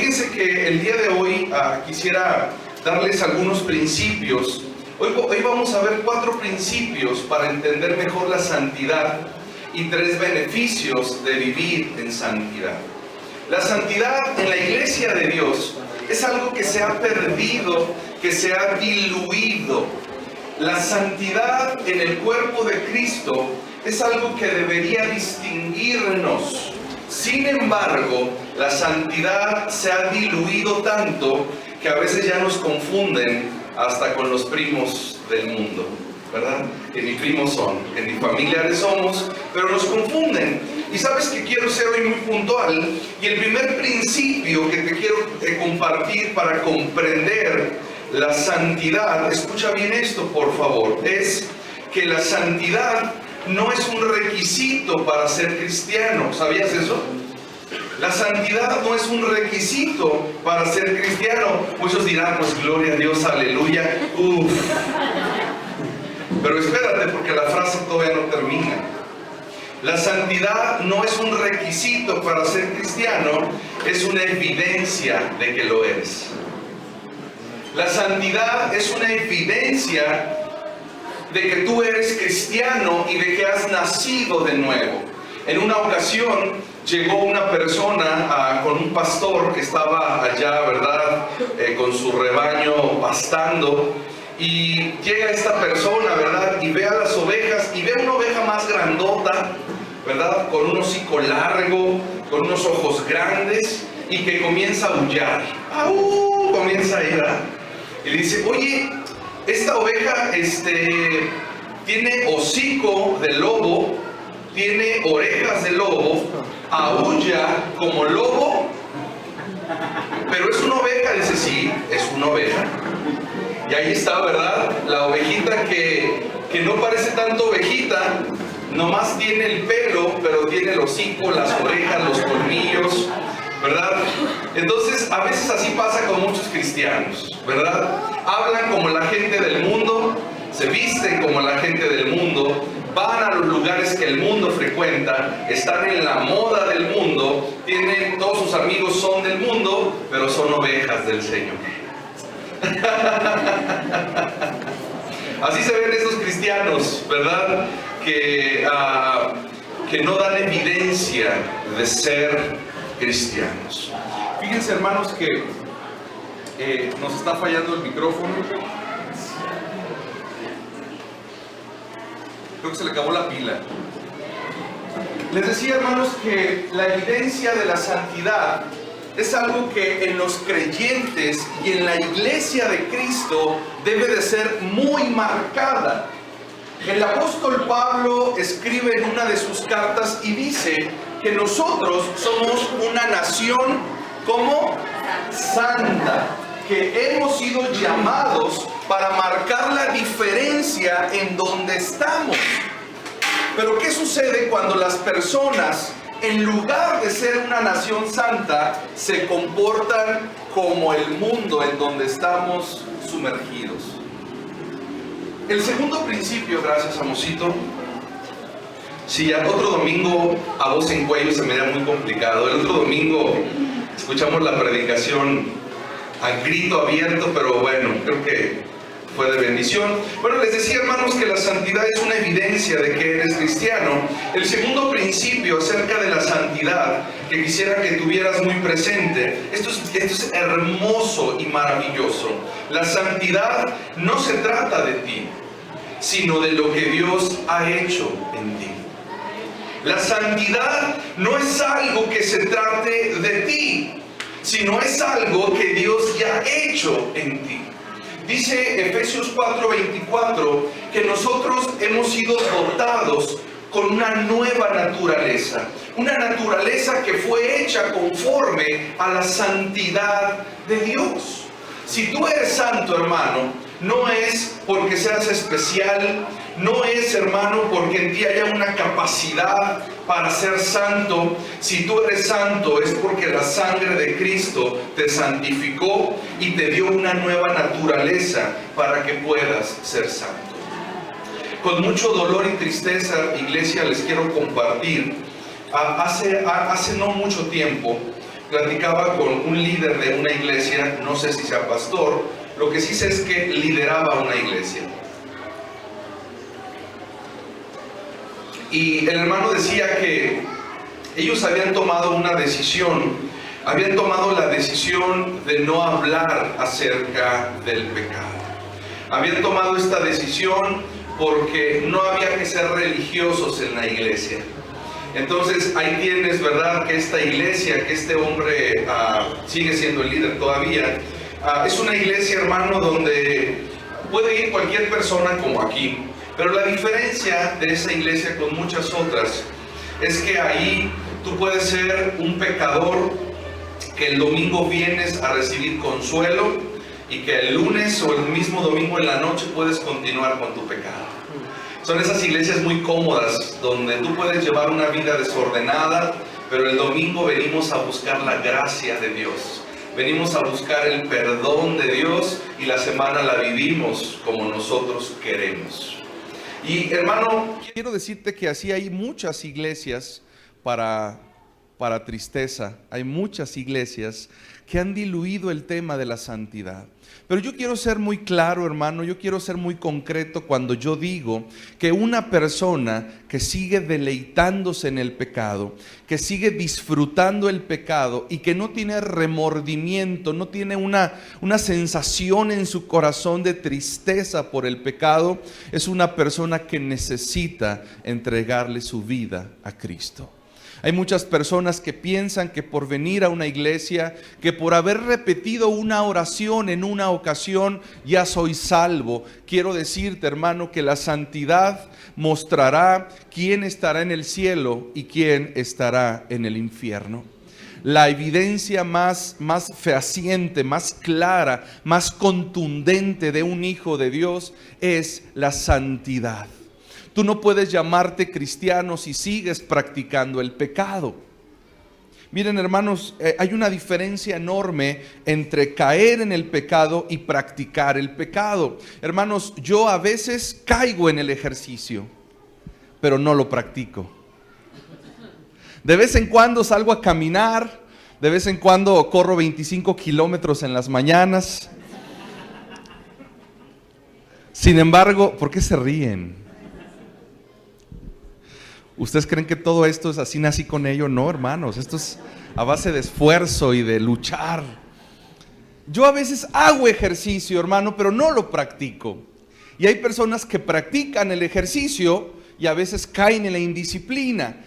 fíjense que el día de hoy quisiera darles algunos principios. Hoy vamos a ver 4 principios para entender mejor la santidad y 3 beneficios de vivir en santidad. La santidad en la iglesia de Dios es algo que se ha perdido, que se ha diluido. La santidad en el cuerpo de Cristo es algo que debería distinguirnos. Sin embargo, la santidad se ha diluido tanto que a veces ya nos confunden hasta con los primos del mundo, ¿verdad? Que ni primos son, que ni familiares somos, pero nos confunden. Y sabes que quiero ser hoy muy puntual, y el primer principio que te quiero compartir para comprender la santidad, escucha bien esto por favor, es que la santidad no es un requisito para ser cristiano. ¿Sabías eso? La santidad no es un requisito para ser cristiano. Muchos dirán, pues gloria a Dios, aleluya. Pero espérate, porque la frase todavía no termina. La santidad no es un requisito para ser cristiano, es una evidencia de que lo eres. La santidad es una evidencia de que tú eres cristiano y de que has nacido de nuevo. En una ocasión llegó una persona con un pastor que estaba allá, ¿verdad? Con su rebaño pastando, y llega esta persona, ¿verdad? Y ve a las ovejas y ve una oveja más grandota, ¿verdad? Con un hocico largo, con unos ojos grandes, y que comienza a aullar. ¡Au! Comienza a ir, ¿verdad? Y le dice, oye, esta oveja tiene hocico de lobo, tiene orejas de lobo, aúlla como lobo, pero es una oveja. Dice, sí, es una oveja. Y ahí está, ¿verdad? La ovejita que no parece tanto ovejita, nomás tiene el pelo, pero tiene el hocico, las orejas, los colmillos, ¿verdad? Entonces, a veces así pasa con muchos cristianos, ¿verdad? Hablan como la gente del mundo, se visten como la gente del mundo, van a los lugares que el mundo frecuenta, están en la moda del mundo, todos sus amigos son del mundo, pero son ovejas del Señor. Así se ven esos cristianos, ¿verdad? Que no dan evidencia de ser cristianos. Fíjense, hermanos, que nos está fallando el micrófono. Creo que se le acabó la pila. Les decía, hermanos, que la evidencia de la santidad es algo que en los creyentes y en la iglesia de Cristo debe de ser muy marcada. El apóstol Pablo escribe en una de sus cartas y dice que nosotros somos una nación como santa, que hemos sido llamados para marcar la diferencia en donde estamos. Pero ¿qué sucede cuando las personas, en lugar de ser una nación santa, se comportan como el mundo en donde estamos sumergidos? El segundo principio, gracias amosito. Si al otro domingo a voz en cuello se me da muy complicado. El otro domingo escuchamos la predicación a grito abierto, pero bueno, creo que fue de bendición. Bueno, les decía, hermanos, que la santidad es una evidencia de que eres cristiano. El segundo principio acerca de la santidad que quisiera que tuvieras muy presente, esto es hermoso y maravilloso. La santidad no se trata de ti, sino de lo que Dios ha hecho en ti. La santidad no es algo que se trate de ti, sino es algo que Dios ya ha hecho en ti. Dice Efesios 4:24 que nosotros hemos sido dotados con una nueva naturaleza, una naturaleza que fue hecha conforme a la santidad de Dios. Si tú eres santo, hermano, no es porque seas especial, no es, hermano, porque en ti haya una capacidad para ser santo. Si tú eres santo es porque la sangre de Cristo te santificó y te dio una nueva naturaleza para que puedas ser santo. Con mucho dolor y tristeza, iglesia, les quiero compartir. Hace no mucho tiempo platicaba con un líder de una iglesia, no sé si sea pastor, lo que sí sé es que lideraba una iglesia. Y el hermano decía que ellos habían tomado una decisión, habían tomado la decisión de no hablar acerca del pecado. Habían tomado esta decisión porque no había que ser religiosos en la iglesia. Entonces ahí tienes, ¿verdad?, que esta iglesia, que este hombre sigue siendo el líder todavía, es una iglesia, hermano, donde puede ir cualquier persona como aquí. Pero la diferencia de esa iglesia con muchas otras es que ahí tú puedes ser un pecador que el domingo vienes a recibir consuelo y que el lunes o el mismo domingo en la noche puedes continuar con tu pecado. Son esas iglesias muy cómodas donde tú puedes llevar una vida desordenada, pero el domingo venimos a buscar la gracia de Dios. Venimos a buscar el perdón de Dios y la semana la vivimos como nosotros queremos. Y hermano, quiero decirte que así hay muchas iglesias para tristeza. Hay muchas iglesias que han diluido el tema de la santidad. Pero yo quiero ser muy claro, hermano, yo quiero ser muy concreto cuando yo digo que una persona que sigue deleitándose en el pecado, que sigue disfrutando el pecado y que no tiene remordimiento, no tiene una sensación en su corazón de tristeza por el pecado, es una persona que necesita entregarle su vida a Cristo. Hay muchas personas que piensan que por venir a una iglesia, que por haber repetido una oración en una ocasión, ya soy salvo. Quiero decirte, hermano, que la santidad mostrará quién estará en el cielo y quién estará en el infierno. La evidencia más fehaciente, más clara, más contundente de un hijo de Dios es la santidad. Tú no puedes llamarte cristiano si sigues practicando el pecado. Miren, hermanos, hay una diferencia enorme entre caer en el pecado y practicar el pecado. Hermanos, yo a veces caigo en el ejercicio, pero no lo practico. De vez en cuando salgo a caminar, de vez en cuando corro 25 kilómetros en las mañanas. Sin embargo, ¿por qué se ríen? ¿Ustedes creen que todo esto es así, nací con ello? No, hermanos, esto es a base de esfuerzo y de luchar. Yo a veces hago ejercicio, hermano, pero no lo practico. Y hay personas que practican el ejercicio y a veces caen en la indisciplina.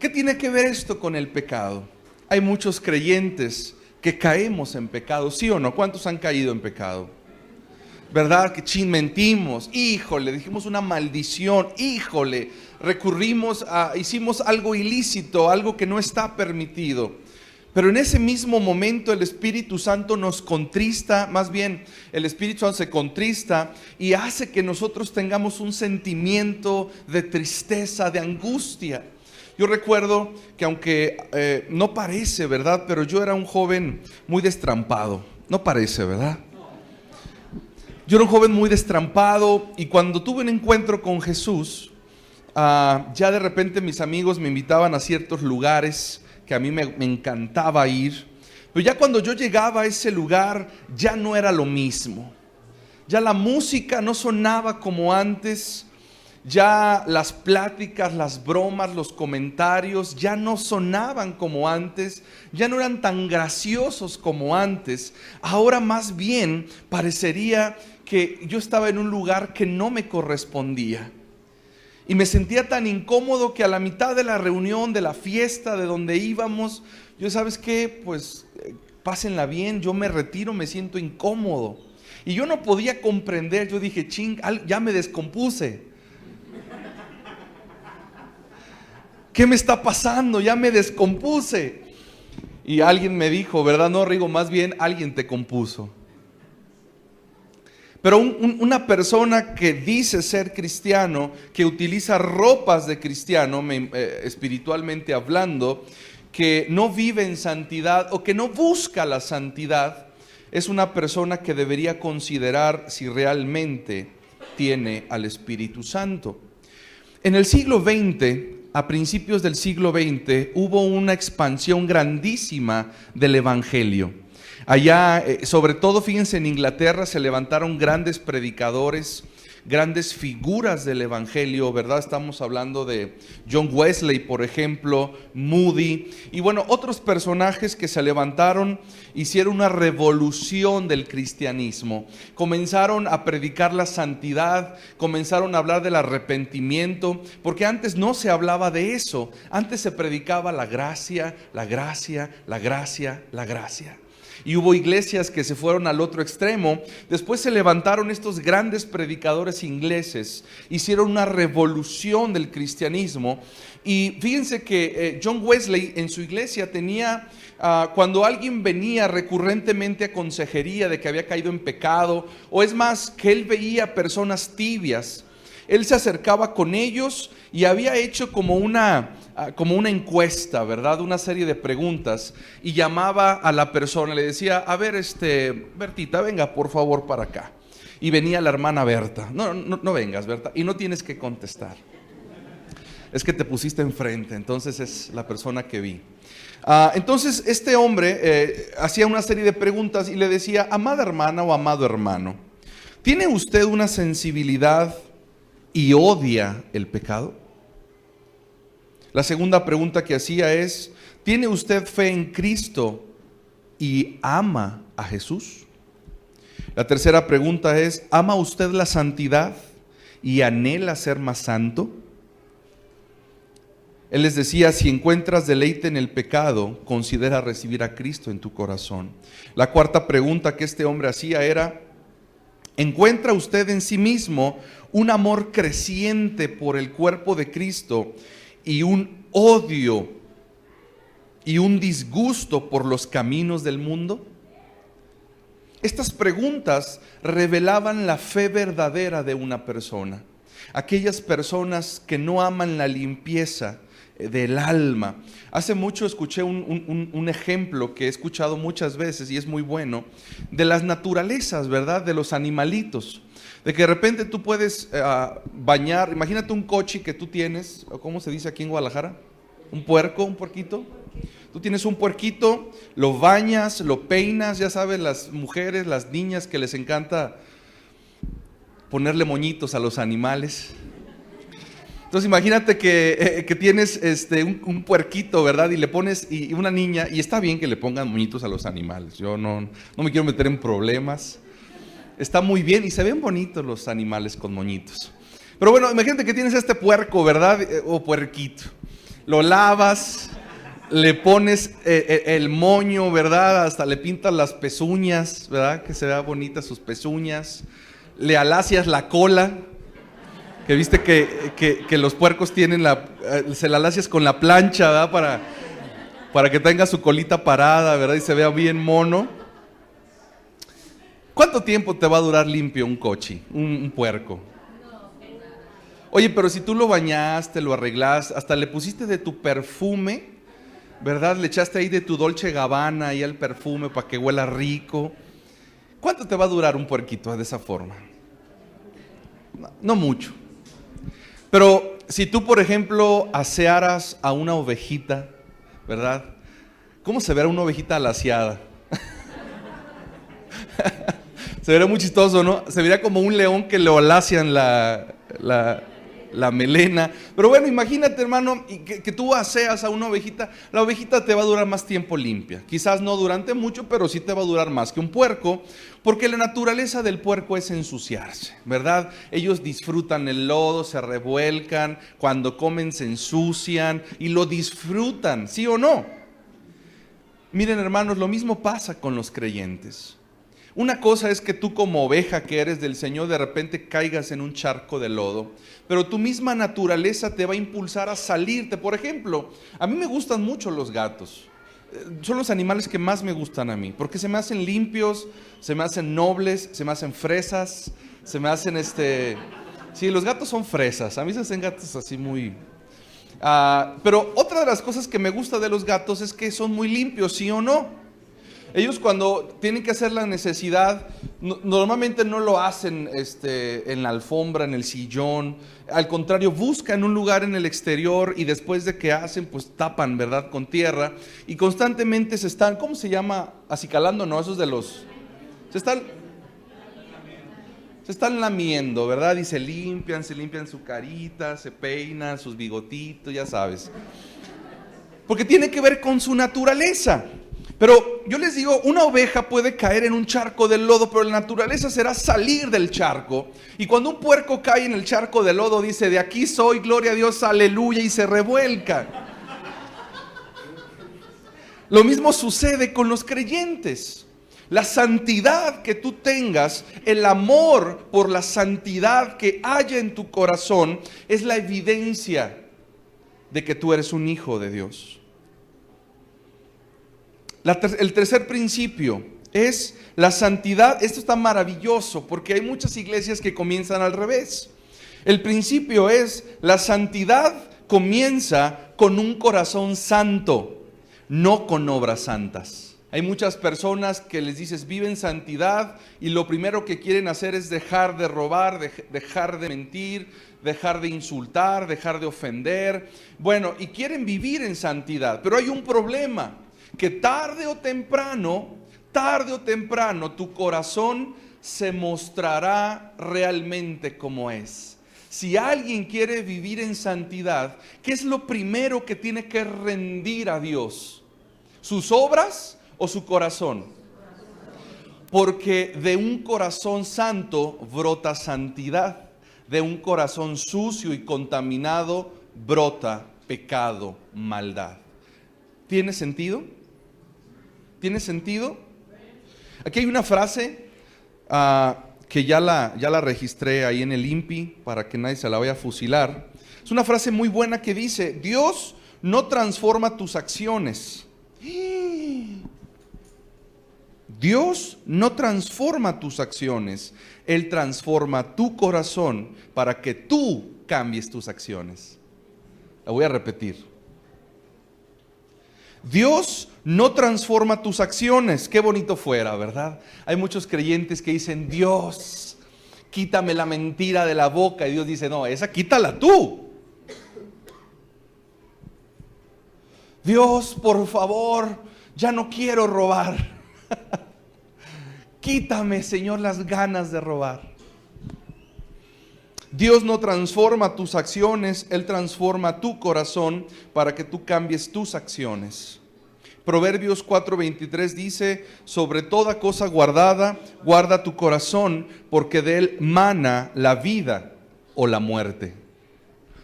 ¿Qué tiene que ver esto con el pecado? Hay muchos creyentes que caemos en pecado, ¿sí o no? ¿Cuántos han caído en pecado? ¿Verdad? Que mentimos, híjole, dijimos una maldición, híjole, hicimos algo ilícito, algo que no está permitido. Pero en ese mismo momento el Espíritu Santo nos contrista, más bien el Espíritu Santo se contrista y hace que nosotros tengamos un sentimiento de tristeza, de angustia. Yo recuerdo que aunque no parece, ¿verdad? Pero yo era un joven muy destrampado, no parece, ¿verdad? Yo era un joven muy destrampado y cuando tuve un encuentro con Jesús, ya de repente mis amigos me invitaban a ciertos lugares que a mí me encantaba ir. Pero ya cuando yo llegaba a ese lugar, ya no era lo mismo. Ya la música no sonaba como antes. Ya las pláticas, las bromas, los comentarios ya no sonaban como antes, ya no eran tan graciosos como antes. Ahora más bien parecería que yo estaba en un lugar que no me correspondía. Y me sentía tan incómodo que a la mitad de la reunión, de la fiesta, de donde íbamos, yo, ¿sabes qué? Pues pásenla bien, yo me retiro, me siento incómodo. Y yo no podía comprender, yo dije, ya me descompuse. ¿Qué me está pasando? Ya me descompuse. Y alguien me dijo, ¿verdad? No, Rigo, más bien alguien te compuso. Pero una persona que dice ser cristiano, que utiliza ropas de cristiano, espiritualmente hablando, que no vive en santidad o que no busca la santidad, es una persona que debería considerar si realmente tiene al Espíritu Santo. En el siglo XX a principios del siglo XX, hubo una expansión grandísima del evangelio. Allá, sobre todo, fíjense, en Inglaterra se levantaron grandes predicadores, grandes figuras del evangelio, ¿verdad? Estamos hablando de John Wesley, por ejemplo, Moody, y bueno, otros personajes que se levantaron, hicieron una revolución del cristianismo. Comenzaron a predicar la santidad, comenzaron a hablar del arrepentimiento, porque antes no se hablaba de eso. Antes se predicaba la gracia, la gracia, la gracia, la gracia. Y hubo iglesias que se fueron al otro extremo. Después se levantaron estos grandes predicadores ingleses, hicieron una revolución del cristianismo. Y fíjense que John Wesley en su iglesia tenía, cuando alguien venía recurrentemente a consejería de que había caído en pecado, o es más, que él veía personas tibias, él se acercaba con ellos y había hecho como una encuesta, ¿verdad? Una serie de preguntas, y llamaba a la persona, le decía: a ver, Bertita, venga por favor para acá. Y venía la hermana Berta. No vengas, Berta, y no tienes que contestar. Es que te pusiste enfrente, entonces es la persona que vi. Entonces este hombre hacía una serie de preguntas y le decía: amada hermana o amado hermano, ¿tiene usted una sensibilidad y odia el pecado? La segunda pregunta que hacía es: ¿tiene usted fe en Cristo y ama a Jesús? La tercera pregunta es: ¿ama usted la santidad y anhela ser más santo? Él les decía: si encuentras deleite en el pecado, considera recibir a Cristo en tu corazón. La cuarta pregunta que este hombre hacía era: ¿encuentra usted en sí mismo un amor creciente por el cuerpo de Cristo y un odio y un disgusto por los caminos del mundo? Estas preguntas revelaban la fe verdadera de una persona. Aquellas personas que no aman la limpieza del alma. Hace mucho escuché un ejemplo que he escuchado muchas veces y es muy bueno, de las naturalezas, ¿verdad? De los animalitos. De que de repente tú puedes bañar, imagínate un cochi que tú tienes, ¿cómo se dice aquí en Guadalajara? Un puerquito. Tú tienes un puerquito, lo bañas, lo peinas, ya sabes, las mujeres, las niñas que les encanta ponerle moñitos a los animales. Entonces imagínate que tienes un puerquito, ¿verdad? Y le pones, y una niña, y está bien que le pongan moñitos a los animales, yo no me quiero meter en problemas. Está muy bien y se ven bonitos los animales con moñitos. Pero bueno, imagínate que tienes este puerco, ¿verdad? O puerquito. Lo lavas, le pones el moño, ¿verdad? Hasta le pintas las pezuñas, ¿verdad? Que se vean bonitas sus pezuñas. Le alacias la cola, que viste que los puercos tienen se la alacias con la plancha, ¿verdad? Para que tenga su colita parada, ¿verdad? Y se vea bien mono. ¿Cuánto tiempo te va a durar limpio un cochi, un puerco? Oye, pero si tú lo bañaste, lo arreglaste, hasta le pusiste de tu perfume, ¿verdad? Le echaste ahí de tu Dolce Gabbana ahí al perfume para que huela rico. ¿Cuánto te va a durar un puerquito de esa forma? No mucho. Pero si tú, por ejemplo, asearas a una ovejita, ¿verdad? ¿Cómo se verá una ovejita alaciada? Se vería muy chistoso, ¿no? Se vería como un león que le alacian la melena. Pero bueno, imagínate, hermano, que tú aseas a una ovejita. La ovejita te va a durar más tiempo limpia. Quizás no durante mucho, pero sí te va a durar más que un puerco, porque la naturaleza del puerco es ensuciarse, ¿verdad? Ellos disfrutan el lodo, se revuelcan, cuando comen se ensucian y lo disfrutan, ¿sí o no? Miren, hermanos, lo mismo pasa con los creyentes. Una cosa es que tú, como oveja que eres del Señor, de repente caigas en un charco de lodo, pero tu misma naturaleza te va a impulsar a salirte. Por ejemplo, a mí me gustan mucho los gatos. Son los animales que más me gustan a mí, porque se me hacen limpios, se me hacen nobles, se me hacen fresas, se me hacen Sí, los gatos son fresas, a mí se hacen gatos así muy... pero otra de las cosas que me gusta de los gatos es que son muy limpios, ¿sí o no? Ellos cuando tienen que hacer la necesidad, normalmente no lo hacen en la alfombra, en el sillón. Al contrario, buscan un lugar en el exterior y después de que hacen, pues tapan, ¿verdad?, con tierra. Y constantemente se están, ¿cómo se llama? Acicalando, ¿no? Esos de los... Se están lamiendo, ¿verdad? Y se limpian su carita, se peinan sus bigotitos, ya sabes. Porque tiene que ver con su naturaleza. Pero yo les digo, una oveja puede caer en un charco de lodo, pero la naturaleza será salir del charco. Y cuando un puerco cae en el charco de lodo, dice, de aquí soy, gloria a Dios, aleluya, y se revuelca. Lo mismo sucede con los creyentes. La santidad que tú tengas, el amor por la santidad que haya en tu corazón, es la evidencia de que tú eres un hijo de Dios. El tercer principio es la santidad. Esto está maravilloso porque hay muchas iglesias que comienzan al revés. El principio es, la santidad comienza con un corazón santo, no con obras santas. Hay muchas personas que les dices, vive en santidad, y lo primero que quieren hacer es dejar de robar, dejar de mentir, dejar de insultar, dejar de ofender. Bueno, y quieren vivir en santidad, pero hay un problema. Que tarde o temprano, tu corazón se mostrará realmente como es. Si alguien quiere vivir en santidad, ¿qué es lo primero que tiene que rendir a Dios? ¿Sus obras o su corazón? Porque de un corazón santo brota santidad. De un corazón sucio y contaminado brota pecado, maldad. ¿Tiene sentido? ¿Tiene sentido? Aquí hay una frase que ya la registré ahí en el INPI para que nadie se la vaya a fusilar. Es una frase muy buena que dice, Dios no transforma tus acciones. Dios no transforma tus acciones, Él transforma tu corazón para que tú cambies tus acciones. La voy a repetir. Dios no transforma tus acciones. Qué bonito fuera, ¿verdad? Hay muchos creyentes que dicen, Dios, quítame la mentira de la boca. Y Dios dice, no, esa quítala tú. Dios, por favor, ya no quiero robar. Quítame, Señor, las ganas de robar. Dios no transforma tus acciones, Él transforma tu corazón para que tú cambies tus acciones. Proverbios 4:23 dice, sobre toda cosa guardada, guarda tu corazón, porque de él mana la vida o la muerte.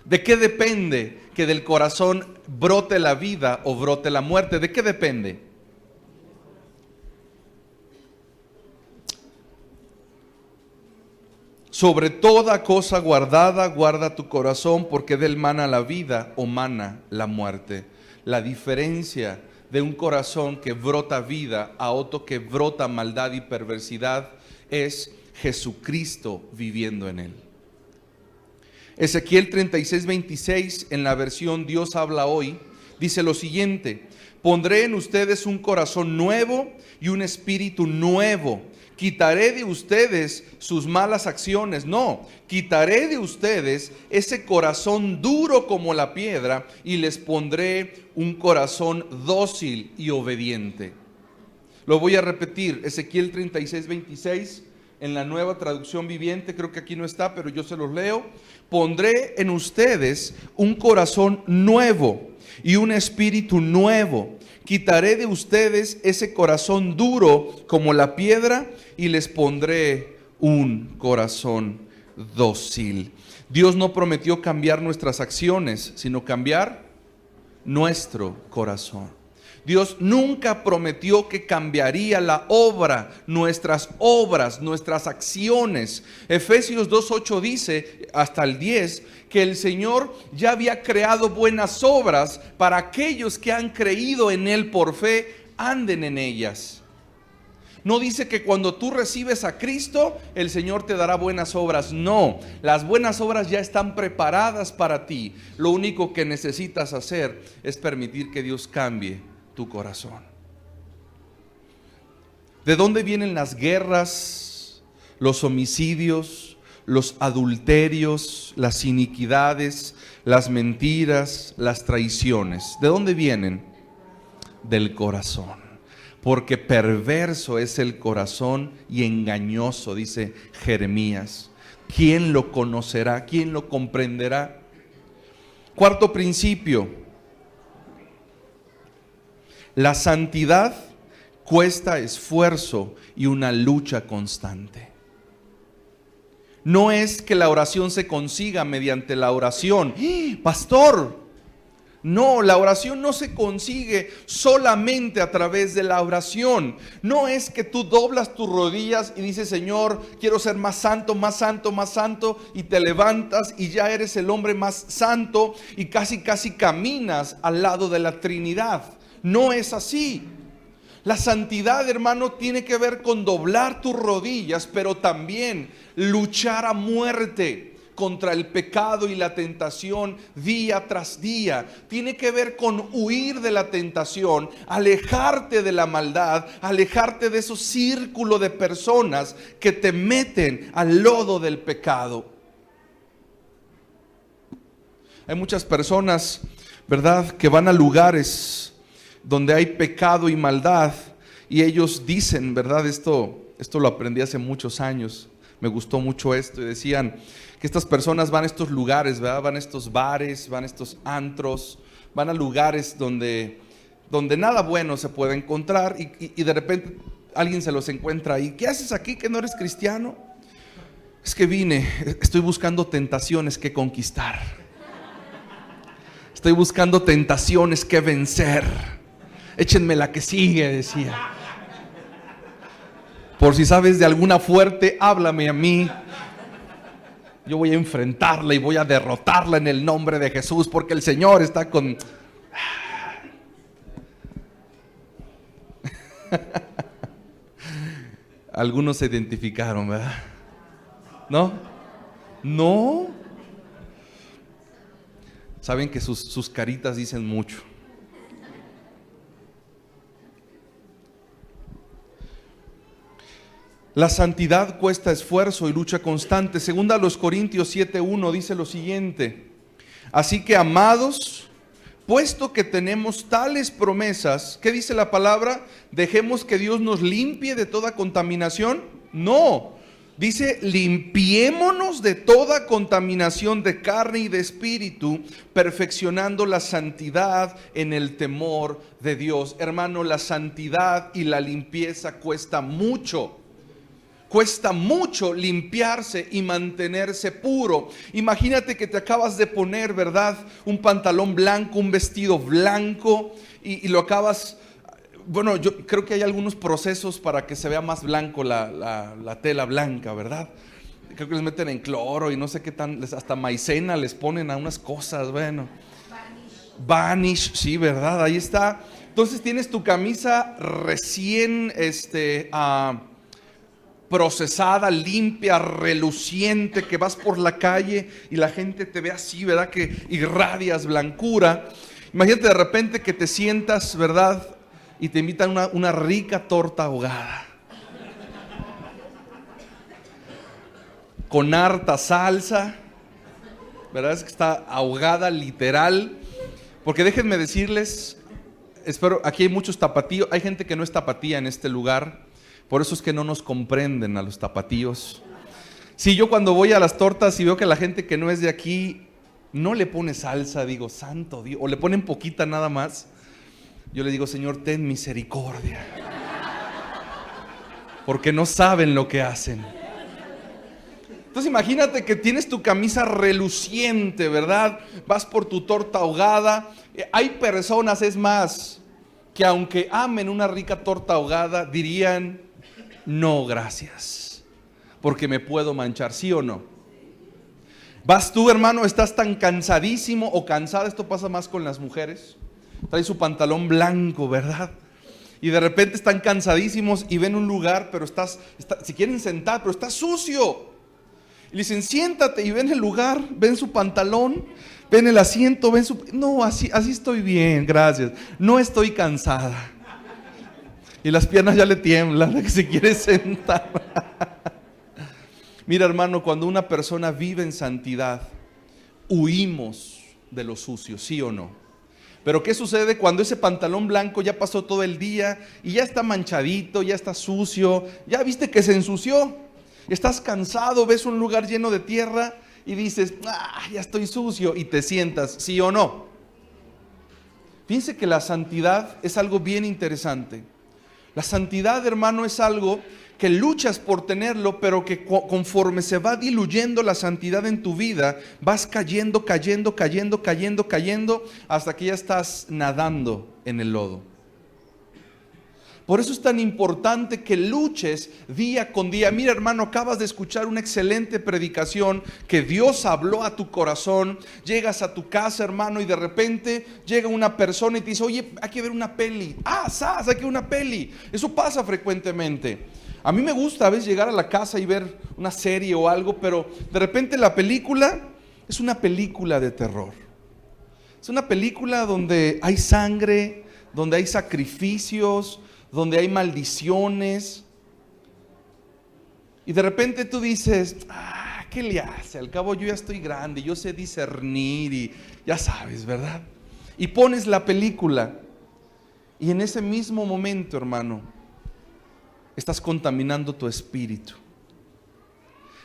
¿De qué depende que del corazón brote la vida o brote la muerte? ¿De qué depende? Sobre toda cosa guardada, guarda tu corazón, porque de él mana la vida o mana la muerte. La diferencia de un corazón que brota vida a otro que brota maldad y perversidad es Jesucristo viviendo en él. Ezequiel 36:26, en la versión Dios habla hoy, dice lo siguiente: pondré en ustedes un corazón nuevo y un espíritu nuevo. Quitaré de ustedes sus malas acciones. No, quitaré de ustedes ese corazón duro como la piedra y les pondré un corazón dócil y obediente. Lo voy a repetir, Ezequiel 36:26, en la Nueva Traducción Viviente, creo que aquí no está, pero yo se los leo. Pondré en ustedes un corazón nuevo y un espíritu nuevo. Quitaré de ustedes ese corazón duro como la piedra y les pondré un corazón dócil. Dios no prometió cambiar nuestras acciones, sino cambiar nuestro corazón. Dios nunca prometió que cambiaría la obra, nuestras obras, nuestras acciones. Efesios 2:8 dice, hasta el 10, que el Señor ya había creado buenas obras para aquellos que han creído en Él por fe, anden en ellas. No dice que cuando tú recibes a Cristo, el Señor te dará buenas obras. No, las buenas obras ya están preparadas para ti. Lo único que necesitas hacer es permitir que Dios cambie tu corazón. ¿De dónde vienen las guerras, los homicidios, los adulterios, las iniquidades, las mentiras, las traiciones? ¿De dónde vienen? Del corazón. Porque perverso es el corazón y engañoso, dice Jeremías. ¿Quién lo conocerá? ¿Quién lo comprenderá? Cuarto principio. La santidad cuesta esfuerzo y una lucha constante. No es que la oración se consiga mediante la oración. Pastor, no, la oración no se consigue solamente a través de la oración. No es que tú doblas tus rodillas y dices, Señor, quiero ser más santo, más santo, más santo, y te levantas y ya eres el hombre más santo y casi caminas al lado de la Trinidad. No es así. La santidad, hermano, tiene que ver con doblar tus rodillas, pero también luchar a muerte contra el pecado y la tentación día tras día. Tiene que ver con huir de la tentación, alejarte de la maldad, alejarte de esos círculos de personas que te meten al lodo del pecado. Hay muchas personas, ¿verdad?, que van a lugares donde hay pecado y maldad, y ellos dicen, ¿verdad? Esto lo aprendí hace muchos años, me gustó mucho esto, y decían que estas personas van a estos lugares, ¿verdad? Van a estos bares, van a estos antros, van a lugares donde nada bueno se puede encontrar, y de repente alguien se los encuentra ahí. ¿Qué haces aquí, que no eres cristiano? Es que estoy buscando tentaciones que conquistar, estoy buscando tentaciones que vencer. Échenme la que sigue, decía. Por si sabes de alguna fuerte, háblame a mí. Yo voy a enfrentarla y voy a derrotarla en el nombre de Jesús, porque el Señor está con... Algunos se identificaron, ¿verdad? ¿No? ¿No? Saben que sus caritas dicen mucho. La santidad cuesta esfuerzo y lucha constante. Segunda a los Corintios 7:1 dice lo siguiente: así que, amados, puesto que tenemos tales promesas, ¿qué dice la palabra? ¿Dejemos que Dios nos limpie de toda contaminación? No, dice, limpiémonos de toda contaminación de carne y de espíritu, perfeccionando la santidad en el temor de Dios. Hermano, la santidad y la limpieza cuesta mucho. Cuesta mucho limpiarse y mantenerse puro. Imagínate que te acabas de poner, ¿verdad?, un pantalón blanco, un vestido blanco, y lo acabas... Bueno, yo creo que hay algunos procesos para que se vea más blanco la tela blanca, ¿verdad? Creo que les meten en cloro y no sé qué tan... hasta maicena les ponen a unas cosas, bueno. Vanish, sí, ¿verdad? Ahí está. Entonces tienes tu camisa recién procesada, limpia, reluciente, que vas por la calle y la gente te ve así, ¿verdad?, que irradias blancura. Imagínate de repente que te sientas, ¿verdad?, y te invitan una rica torta ahogada con harta salsa, ¿verdad? Es que está ahogada literal. Porque déjenme decirles, espero, aquí hay muchos tapatíos, hay gente que no es tapatía en este lugar. Por eso es que no nos comprenden a los tapatíos. Si yo cuando voy a las tortas y veo que la gente que no es de aquí no le pone salsa, digo, santo Dios, o le ponen poquita nada más, yo le digo, Señor, ten misericordia, porque no saben lo que hacen. Entonces imagínate que tienes tu camisa reluciente, ¿verdad? Vas por tu torta ahogada. Hay personas, es más, que aunque amen una rica torta ahogada, dirían, no, gracias, porque me puedo manchar, ¿sí o no? Vas tú, hermano, estás tan cansadísimo o cansada, esto pasa más con las mujeres, trae su pantalón blanco, ¿verdad? Y de repente están cansadísimos y ven un lugar, pero se quieren sentar, pero está sucio. Y le dicen, siéntate, y ven el lugar, ven su pantalón, ven el asiento, ven su... No, así estoy bien, gracias, no estoy cansada. Y las piernas ya le tiemblan, de que se quiere sentar. Mira, hermano, cuando una persona vive en santidad, huimos de lo sucio, ¿sí o no? Pero ¿qué sucede cuando ese pantalón blanco ya pasó todo el día y ya está manchadito, ya está sucio, ya viste que se ensució? Estás cansado, ves un lugar lleno de tierra y dices, ya estoy sucio, y te sientas, ¿sí o no? Fíjense que la santidad es algo bien interesante. La santidad, hermano, es algo que luchas por tenerlo, pero que conforme se va diluyendo la santidad en tu vida, vas cayendo, hasta que ya estás nadando en el lodo. Por eso es tan importante que luches día con día. Mira, hermano, acabas de escuchar una excelente predicación que Dios habló a tu corazón. Llegas a tu casa, hermano, y de repente llega una persona y te dice, oye, hay que ver una peli. Hay que ver una peli. Eso pasa frecuentemente. A mí me gusta a veces llegar a la casa y ver una serie o algo, pero de repente la película es una película de terror. Es una película donde hay sangre, donde hay sacrificios, donde hay maldiciones. Y de repente tú dices, ¿qué le hace? Al cabo yo ya estoy grande, yo sé discernir y ya sabes, ¿verdad? Y pones la película y en ese mismo momento, hermano, estás contaminando tu espíritu.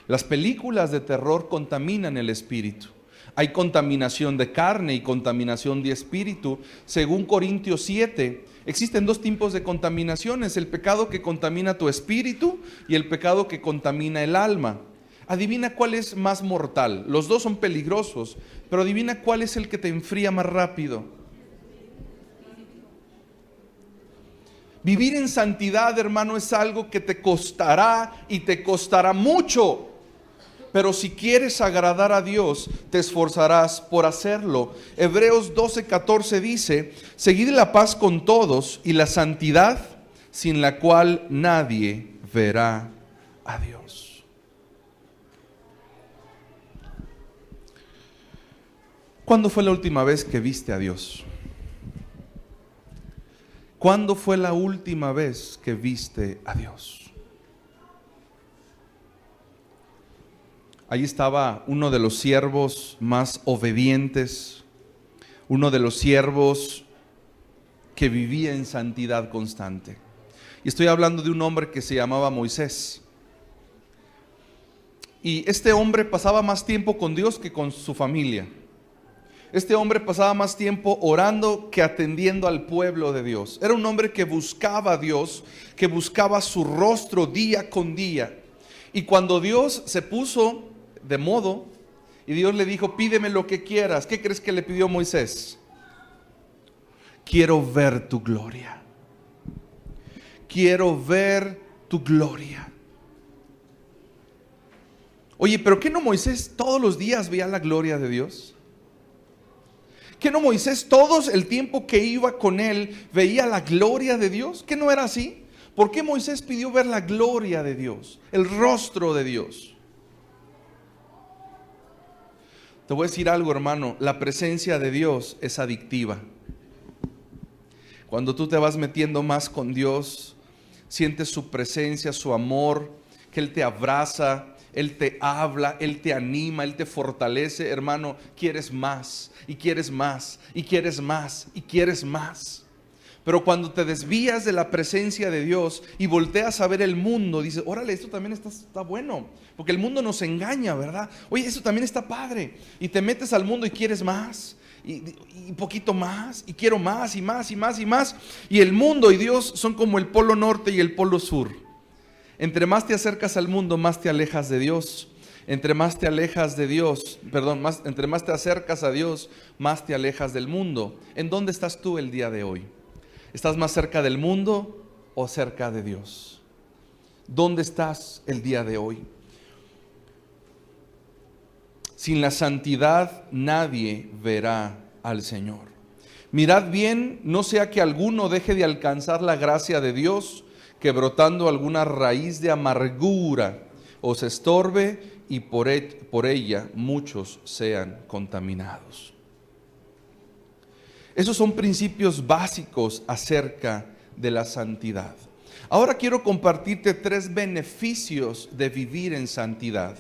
Las películas de terror contaminan el espíritu. Hay contaminación de carne y contaminación de espíritu. Según Corintios 7, existen dos tipos de contaminaciones: el pecado que contamina tu espíritu y el pecado que contamina el alma. Adivina cuál es más mortal. Los dos son peligrosos, pero adivina cuál es el que te enfría más rápido. Vivir en santidad, hermano, es algo que te costará y te costará mucho. Pero si quieres agradar a Dios, te esforzarás por hacerlo. Hebreos 12:14 dice, seguid la paz con todos y la santidad, sin la cual nadie verá a Dios. ¿Cuándo fue la última vez que viste a Dios? ¿Cuándo fue la última vez que viste a Dios? Ahí estaba uno de los siervos más obedientes, uno de los siervos que vivía en santidad constante. Y estoy hablando de un hombre que se llamaba Moisés. Y este hombre pasaba más tiempo con Dios que con su familia. Este hombre pasaba más tiempo orando que atendiendo al pueblo de Dios. Era un hombre que buscaba a Dios, que buscaba su rostro día con día. Y cuando Dios se puso de modo y Dios le dijo, pídeme lo que quieras, ¿qué crees que le pidió Moisés? Quiero ver tu gloria. Quiero ver tu gloria. Oye, ¿pero qué no Moisés todos los días veía la gloria de Dios? ¿Qué no Moisés todos el tiempo que iba con él veía la gloria de Dios? ¿Qué no era así? ¿Por qué Moisés pidió ver la gloria de Dios, el rostro de Dios? Te voy a decir algo, hermano, la presencia de Dios es adictiva. Cuando tú te vas metiendo más con Dios, sientes su presencia, su amor, que Él te abraza, Él te habla, Él te anima, Él te fortalece. Hermano, quieres más, y quieres más, y quieres más, y quieres más. Pero cuando te desvías de la presencia de Dios y volteas a ver el mundo, dices, órale, esto también está bueno. Porque el mundo nos engaña, ¿verdad? Oye, esto también está padre. Y te metes al mundo y quieres más. Y poquito más. Y quiero más, y más, y más, y más. Y el mundo y Dios son como el polo norte y el polo sur. Entre más te acercas al mundo, más te alejas de Dios. Entre más te alejas de Dios, entre más te acercas a Dios, más te alejas del mundo. ¿En dónde estás tú el día de hoy? ¿Estás más cerca del mundo o cerca de Dios? ¿Dónde estás el día de hoy? Sin la santidad nadie verá al Señor. Mirad bien, no sea que alguno deje de alcanzar la gracia de Dios, que brotando alguna raíz de amargura os estorbe y por ella muchos sean contaminados. Esos son principios básicos acerca de la santidad. Ahora quiero compartirte 3 beneficios de vivir en santidad.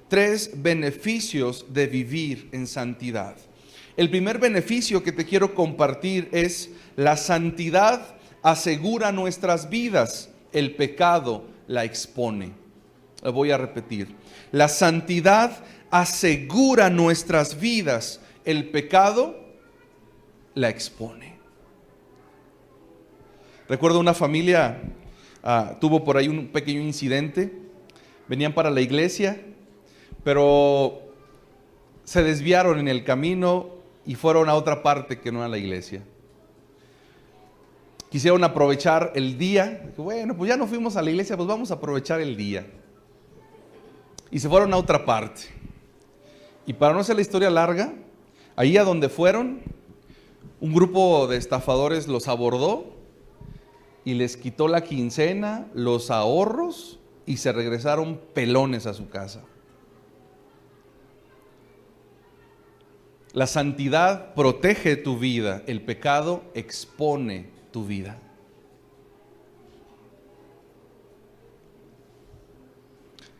3 beneficios de vivir en santidad. El primer beneficio que te quiero compartir es: la santidad asegura nuestras vidas, el pecado la expone. Lo voy a repetir. La santidad asegura nuestras vidas, el pecado la expone. Recuerdo una familia, tuvo por ahí un pequeño incidente. Venían para la iglesia, pero se desviaron en el camino y fueron a otra parte que no a la iglesia. Quisieron aprovechar el día. Bueno, pues ya no fuimos a la iglesia, pues vamos a aprovechar el día. Y se fueron a otra parte. Y para no hacer la historia larga, ahí a donde fueron, un grupo de estafadores los abordó y les quitó la quincena, los ahorros, y se regresaron pelones a su casa. La santidad protege tu vida, el pecado expone tu vida.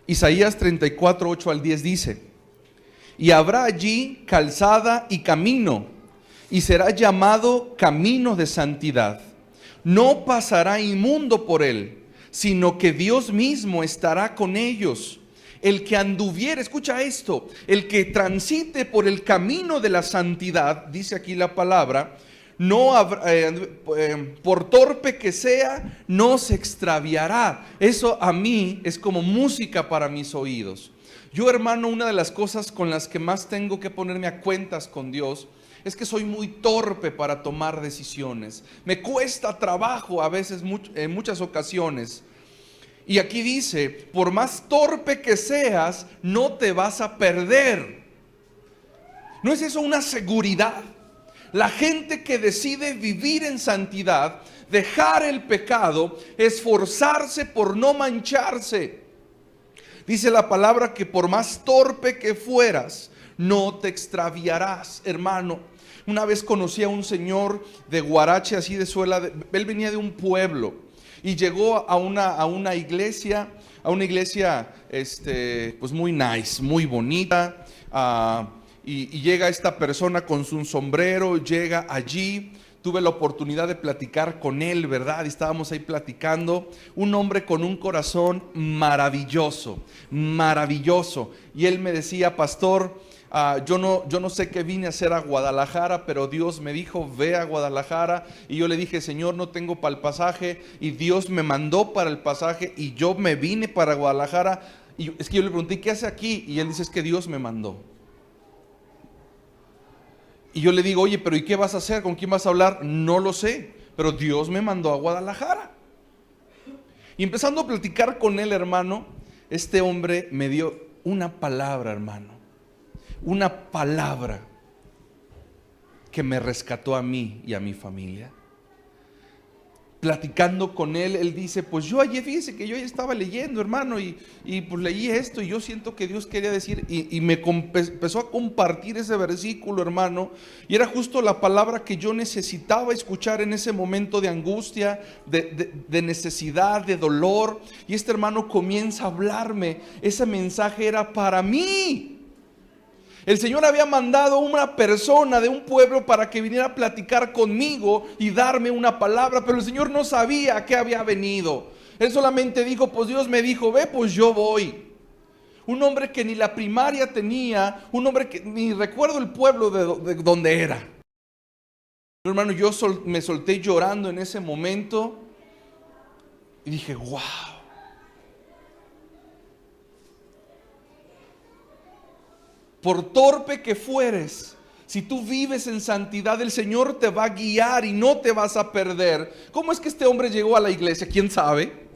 Isaías 34, 8 al 10 dice: y habrá allí calzada y camino, y será llamado camino de santidad. No pasará inmundo por él, sino que Dios mismo estará con ellos. El que anduviere, escucha esto, el que transite por el camino de la santidad, dice aquí la palabra, no habrá, por torpe que sea, no se extraviará. Eso a mí es como música para mis oídos. Yo, hermano, una de las cosas con las que más tengo que ponerme a cuentas con Dios es que soy muy torpe para tomar decisiones. Me cuesta trabajo a veces, en muchas ocasiones. Y aquí dice: por más torpe que seas, no te vas a perder. ¿No es eso una seguridad? La gente que decide vivir en santidad, dejar el pecado, esforzarse por no mancharse. Dice la palabra que por más torpe que fueras, no te extraviarás, hermano. Una vez conocí a un señor de Guarache, así de Suela. Él venía de un pueblo y llegó a una iglesia, pues muy nice, muy bonita. Y llega esta persona con su sombrero, llega allí. Tuve la oportunidad de platicar con él, ¿verdad? Y estábamos ahí platicando. Un hombre con un corazón maravilloso, maravilloso. Y él me decía: pastor, yo no sé qué vine a hacer a Guadalajara, pero Dios me dijo: ve a Guadalajara. Y yo le dije: Señor, no tengo para el pasaje. Y Dios me mandó para el pasaje y yo me vine para Guadalajara. Y es que yo le pregunté: ¿qué hace aquí? Y él dice: es que Dios me mandó. Y yo le digo: oye, pero ¿y qué vas a hacer? ¿Con quién vas a hablar? No lo sé, pero Dios me mandó a Guadalajara. Y empezando a platicar con él, hermano, este hombre me dio una palabra, hermano. Una palabra que me rescató a mí y a mi familia. Platicando con él, él dice: pues yo ayer, fíjese que yo ya estaba leyendo, hermano, y pues leí esto y yo siento que Dios quería decir, y me empezó a compartir ese versículo, hermano, y era justo la palabra que yo necesitaba escuchar en ese momento de angustia, de necesidad, de dolor. Y este hermano comienza a hablarme, ese mensaje era para mí. El Señor había mandado una persona de un pueblo para que viniera a platicar conmigo y darme una palabra, pero el Señor no sabía a qué había venido. Él solamente dijo: pues Dios me dijo, ve, pues yo voy. Un hombre que ni la primaria tenía, un hombre que ni recuerdo el pueblo de donde era. Hermano, yo me solté llorando en ese momento y dije: wow. Por torpe que fueres, si tú vives en santidad, el Señor te va a guiar y no te vas a perder. ¿Cómo es que este hombre llegó a la iglesia? ¿Quién sabe?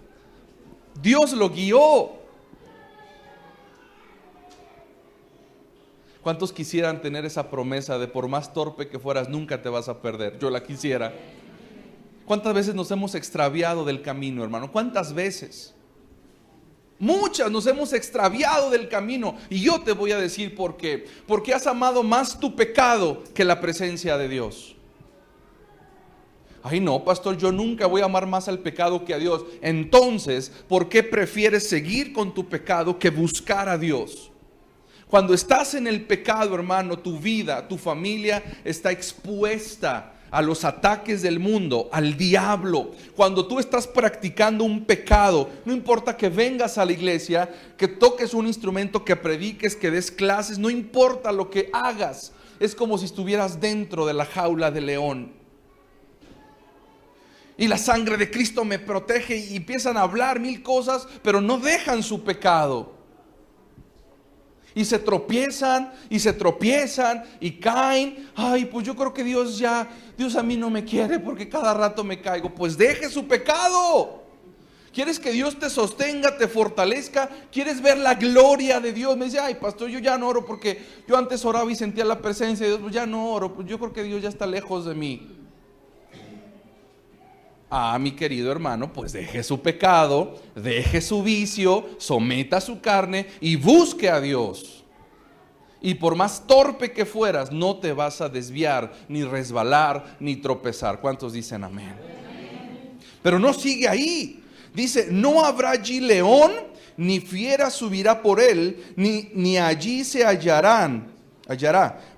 Dios lo guió. ¿Cuántos quisieran tener esa promesa de por más torpe que fueras, nunca te vas a perder? Yo la quisiera. ¿Cuántas veces nos hemos extraviado del camino, hermano? ¿Cuántas veces? Muchas nos hemos extraviado del camino. Y yo te voy a decir por qué. Porque has amado más tu pecado que la presencia de Dios. Ay no, pastor, yo nunca voy a amar más al pecado que a Dios. Entonces, ¿por qué prefieres seguir con tu pecado que buscar a Dios? Cuando estás en el pecado, hermano, tu vida, tu familia está expuesta a los ataques del mundo, al diablo. Cuando tú estás practicando un pecado, no importa que vengas a la iglesia, que toques un instrumento, que prediques, que des clases, no importa lo que hagas, es como si estuvieras dentro de la jaula de león. Y la sangre de Cristo me protege, y empiezan a hablar mil cosas, pero no dejan su pecado. Y se tropiezan y caen. Ay, pues yo creo que Dios a mí no me quiere porque cada rato me caigo. Pues deje su pecado. ¿Quieres que Dios te sostenga, te fortalezca? ¿Quieres ver la gloria de Dios? Me dice, ay pastor, yo ya no oro porque yo antes oraba y sentía la presencia de Dios. Pues ya no oro, pues yo creo que Dios ya está lejos de mí. Ah, mi querido hermano, pues deje su pecado, deje su vicio, someta su carne y busque a Dios. Y por más torpe que fueras, no te vas a desviar, ni resbalar, ni tropezar. ¿Cuántos dicen amén? Pero no sigue ahí. Dice, no habrá allí león, ni fiera subirá por él, ni allí se hallará,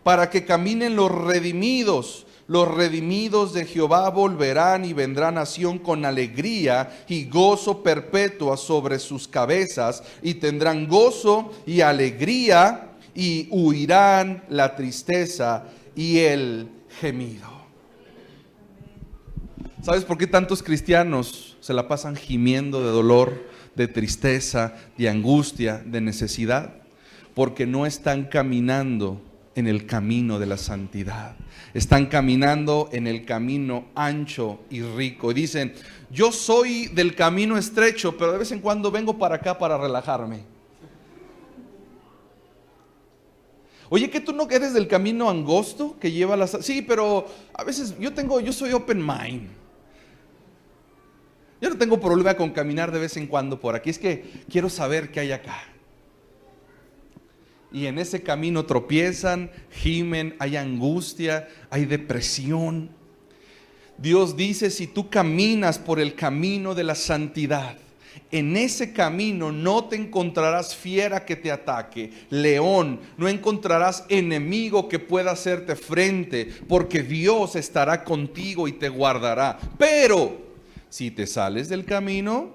para que caminen los redimidos. Los redimidos de Jehová volverán y vendrán a Sión con alegría y gozo perpetua sobre sus cabezas, y tendrán gozo y alegría, y huirán la tristeza y el gemido. ¿Sabes por qué tantos cristianos se la pasan gimiendo de dolor, de tristeza, de angustia, de necesidad? Porque no están caminando en el camino de la santidad. Están caminando en el camino ancho y rico. Y dicen, yo soy del camino estrecho, pero de vez en cuando vengo para acá para relajarme. Oye, ¿que tú no eres del camino angosto que lleva las... Sí, pero a veces yo soy open mind. Yo no tengo problema con caminar de vez en cuando por aquí. Es que quiero saber qué hay acá. Y en ese camino tropiezan, gimen, hay angustia, hay depresión. Dios dice, si tú caminas por el camino de la santidad, en ese camino no te encontrarás fiera que te ataque, león, no encontrarás enemigo que pueda hacerte frente, porque Dios estará contigo y te guardará. Pero si te sales del camino,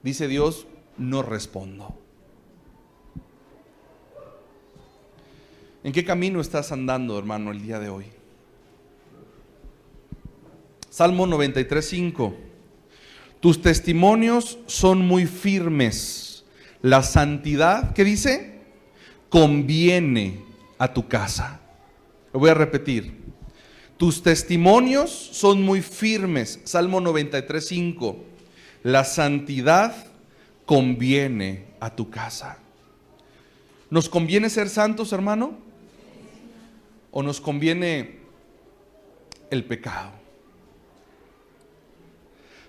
dice Dios, no respondo. ¿En qué camino estás andando, hermano, el día de hoy? Salmo 93:5. Tus testimonios son muy firmes. La santidad, ¿qué dice? Conviene a tu casa. Lo voy a repetir. Tus testimonios son muy firmes. Salmo 93:5. La santidad conviene a tu casa. ¿Nos conviene ser santos, hermano? ¿O nos conviene el pecado?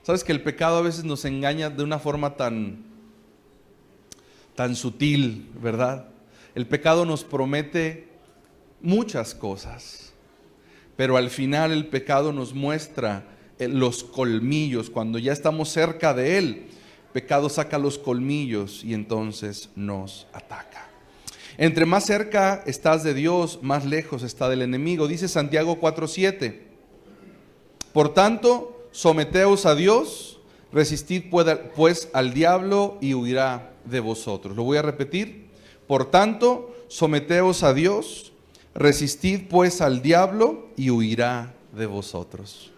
Sabes que el pecado a veces nos engaña de una forma tan sutil, ¿verdad? El pecado nos promete muchas cosas, pero al final el pecado nos muestra los colmillos. Cuando ya estamos cerca de él, el pecado saca los colmillos y entonces nos ataca. Entre más cerca estás de Dios, más lejos está del enemigo. Dice Santiago 4:7. Por tanto, someteos a Dios, resistid pues al diablo y huirá de vosotros. Lo voy a repetir. Por tanto, someteos a Dios, resistid pues al diablo y huirá de vosotros.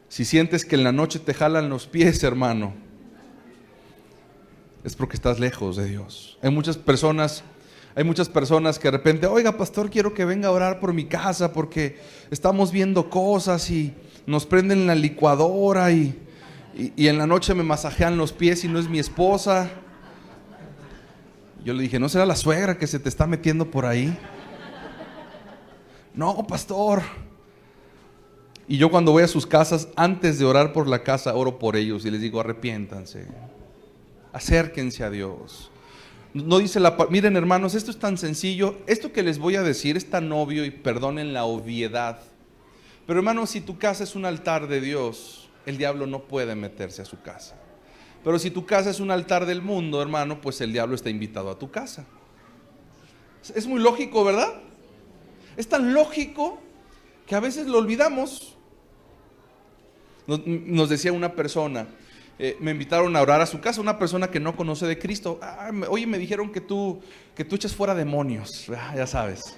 Si sientes que en la noche te jalan los pies, hermano, es porque estás lejos de Dios. Hay muchas personas que de repente, oiga pastor, quiero que venga a orar por mi casa porque estamos viendo cosas y nos prenden la licuadora y en la noche me masajean los pies y no es mi esposa. Yo le dije, ¿no será la suegra que se te está metiendo por ahí? No, pastor. Y yo cuando voy a sus casas, antes de orar por la casa, oro por ellos y les digo, arrepiéntanse, acérquense a Dios. No dice miren hermanos, esto es tan sencillo, esto que les voy a decir es tan obvio y perdonen la obviedad, Pero hermano, si tu casa es un altar de Dios, el diablo no puede meterse a su casa. Pero si tu casa es un altar del mundo, hermano, pues el diablo está invitado a tu casa. Es muy lógico, ¿verdad? Es tan lógico que a veces lo olvidamos. Nos decía una persona, me invitaron a orar a su casa, una persona que no conoce de Cristo. Oye, me dijeron que tú echas fuera demonios, ya sabes,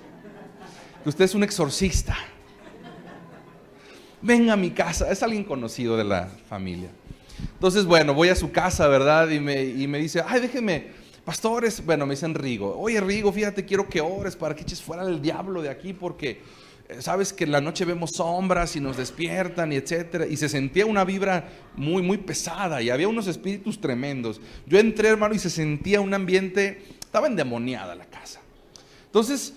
que usted es un exorcista. Venga a mi casa, es alguien conocido de la familia. Entonces, bueno, voy a su casa, ¿verdad? Y me dice, déjenme, pastores, bueno, me dicen Rigo. Oye, Rigo, fíjate, quiero que ores para que eches fuera el diablo de aquí, porque sabes que en la noche vemos sombras y nos despiertan y etcétera. Y se sentía una vibra muy, muy pesada y había unos espíritus tremendos. Yo entré, hermano, y se sentía un ambiente, estaba endemoniada la casa. Entonces,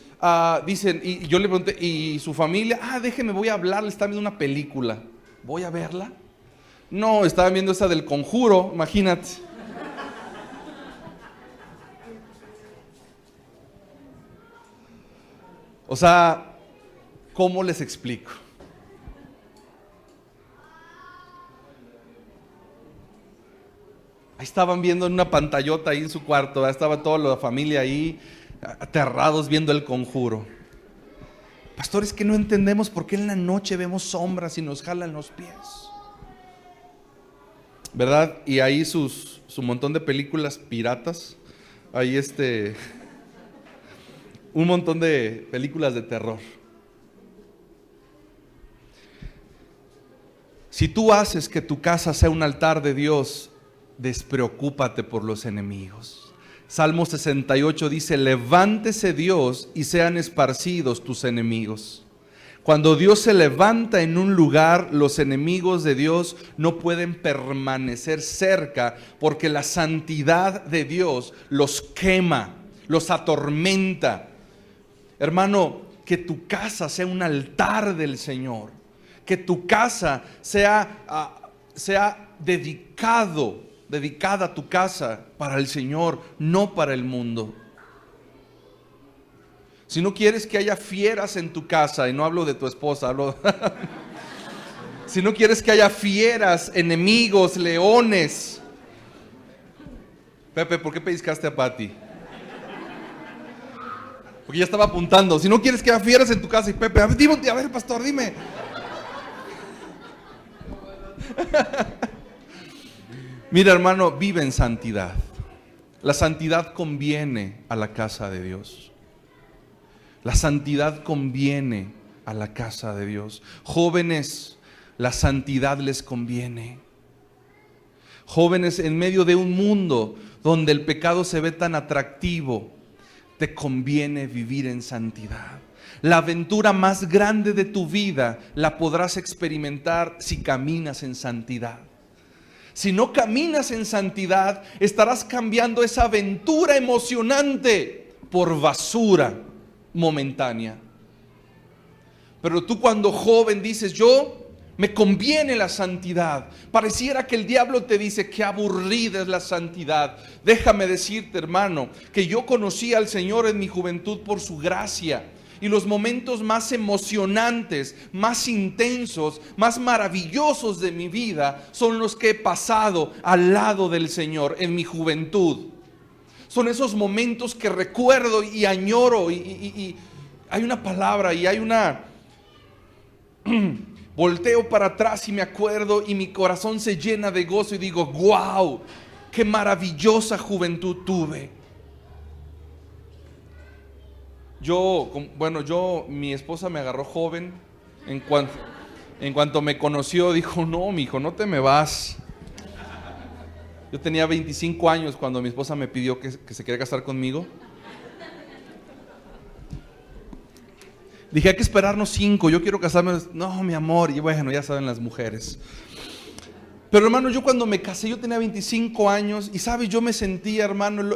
dicen, y yo le pregunté, ¿y su familia? Déjeme, voy a hablar, le están viendo una película. ¿Voy a verla? No, estaban viendo esa del Conjuro, imagínate. O sea, ¿cómo les explico? Ahí estaban viendo en una pantallota ahí en su cuarto, estaba toda la familia ahí, aterrados viendo el Conjuro. Pastores, que no entendemos por qué en la noche vemos sombras y nos jalan los pies, ¿verdad? Y ahí su montón de películas piratas, ahí un montón de películas de terror. Si tú haces que tu casa sea un altar de Dios, despreocúpate por los enemigos. Salmo 68 dice, levántese Dios y sean esparcidos tus enemigos. Cuando Dios se levanta en un lugar, los enemigos de Dios no pueden permanecer cerca, porque la santidad de Dios los quema, los atormenta. Hermano, que tu casa sea un altar del Señor, que tu casa sea dedicada tu casa para el Señor, no para el mundo. Si no quieres que haya fieras en tu casa, y no hablo de tu esposa, si no quieres que haya fieras, enemigos, leones. Pepe, ¿por qué pellizcaste a Pati? Porque ya estaba apuntando. Si no quieres que haya fieras en tu casa, y Pepe, a ver, pastor, dime. Mira, hermano, vive en santidad. La santidad conviene a la casa de Dios. La santidad conviene a la casa de Dios. Jóvenes, la santidad les conviene. Jóvenes, en medio de un mundo donde el pecado se ve tan atractivo, te conviene vivir en santidad. La aventura más grande de tu vida la podrás experimentar si caminas en santidad. Si no caminas en santidad, estarás cambiando esa aventura emocionante por basura momentánea. Pero tú, cuando joven, dices, me conviene la santidad. Pareciera que el diablo te dice, qué aburrida es la santidad. Déjame decirte, hermano, que yo conocí al Señor en mi juventud por su gracia. Y los momentos más emocionantes, más intensos, más maravillosos de mi vida son los que he pasado al lado del Señor en mi juventud. Son esos momentos que recuerdo y añoro, y hay una palabra y hay una... Volteo para atrás y me acuerdo y mi corazón se llena de gozo y digo, wow, qué maravillosa juventud tuve. Mi esposa me agarró joven. En cuanto me conoció, dijo, no, mijo, no te me vas. Yo tenía 25 años cuando mi esposa me pidió que se quería casar conmigo. Dije, hay que esperarnos 5, yo quiero casarme. No, mi amor, y bueno, ya saben las mujeres. Pero hermano, yo cuando me casé, yo tenía 25 años y sabes, yo me sentía, hermano,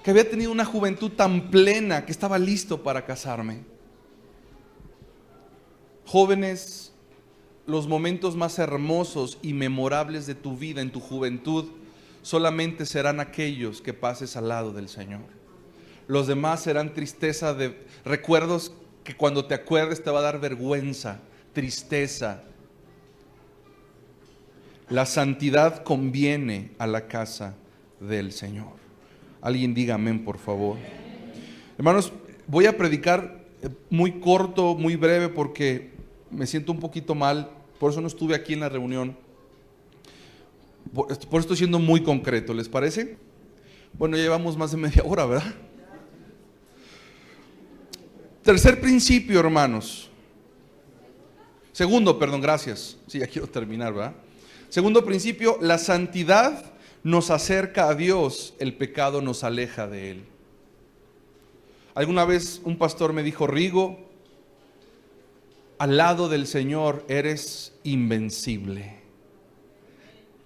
que había tenido una juventud tan plena que estaba listo para casarme. Jóvenes, los momentos más hermosos y memorables de tu vida en tu juventud solamente serán aquellos que pases al lado del Señor. Los demás serán tristeza de recuerdos que cuando te acuerdes te va a dar vergüenza tristeza. La santidad conviene a la casa del Señor. Alguien diga amén, por favor. Hermanos, voy a predicar muy corto, muy breve, porque me siento un poquito mal. Por eso no estuve aquí en la reunión. Por eso estoy siendo muy concreto, ¿les parece? Bueno, ya llevamos más de media hora, ¿verdad? Tercer principio, hermanos. Segundo, perdón, gracias. Sí, ya quiero terminar, ¿verdad? Segundo principio, la santidad nos acerca a Dios, el pecado nos aleja de Él. Alguna vez un pastor me dijo: Rigo, al lado del Señor eres invencible.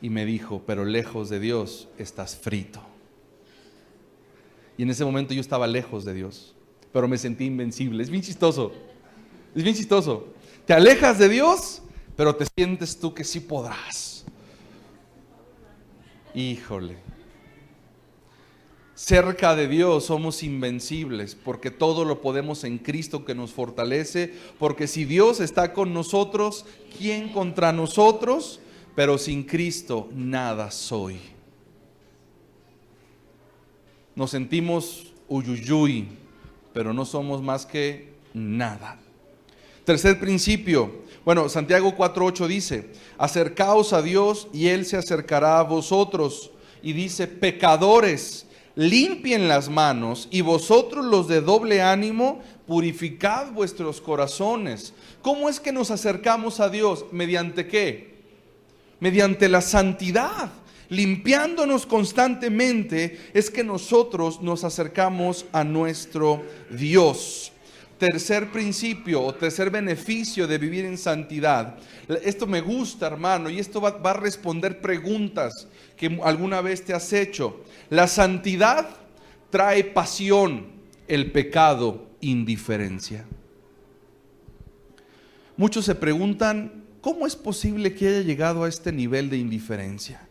Y me dijo: pero lejos de Dios estás frito. Y en ese momento yo estaba lejos de Dios, pero me sentí invencible. Es bien chistoso. Es bien chistoso. Te alejas de Dios, pero te sientes tú que sí podrás. Híjole. Cerca de Dios somos invencibles, porque todo lo podemos en Cristo que nos fortalece. Porque si Dios está con nosotros, ¿quién contra nosotros? Pero sin Cristo nada soy. Nos sentimos uyuyuy, pero no somos más que nada. Tercer principio. Bueno, Santiago 4:8 dice: acercaos a Dios y Él se acercará a vosotros. Y dice: pecadores, limpien las manos, y vosotros los de doble ánimo, purificad vuestros corazones. ¿Cómo es que nos acercamos a Dios? ¿Mediante qué? Mediante la santidad. Limpiándonos constantemente es que nosotros nos acercamos a nuestro Dios. Tercer principio o tercer beneficio de vivir en santidad. Esto me gusta, hermano, y esto va a responder preguntas que alguna vez te has hecho. La santidad trae pasión, el pecado, indiferencia. Muchos se preguntan: ¿cómo es posible que haya llegado a este nivel de indiferencia?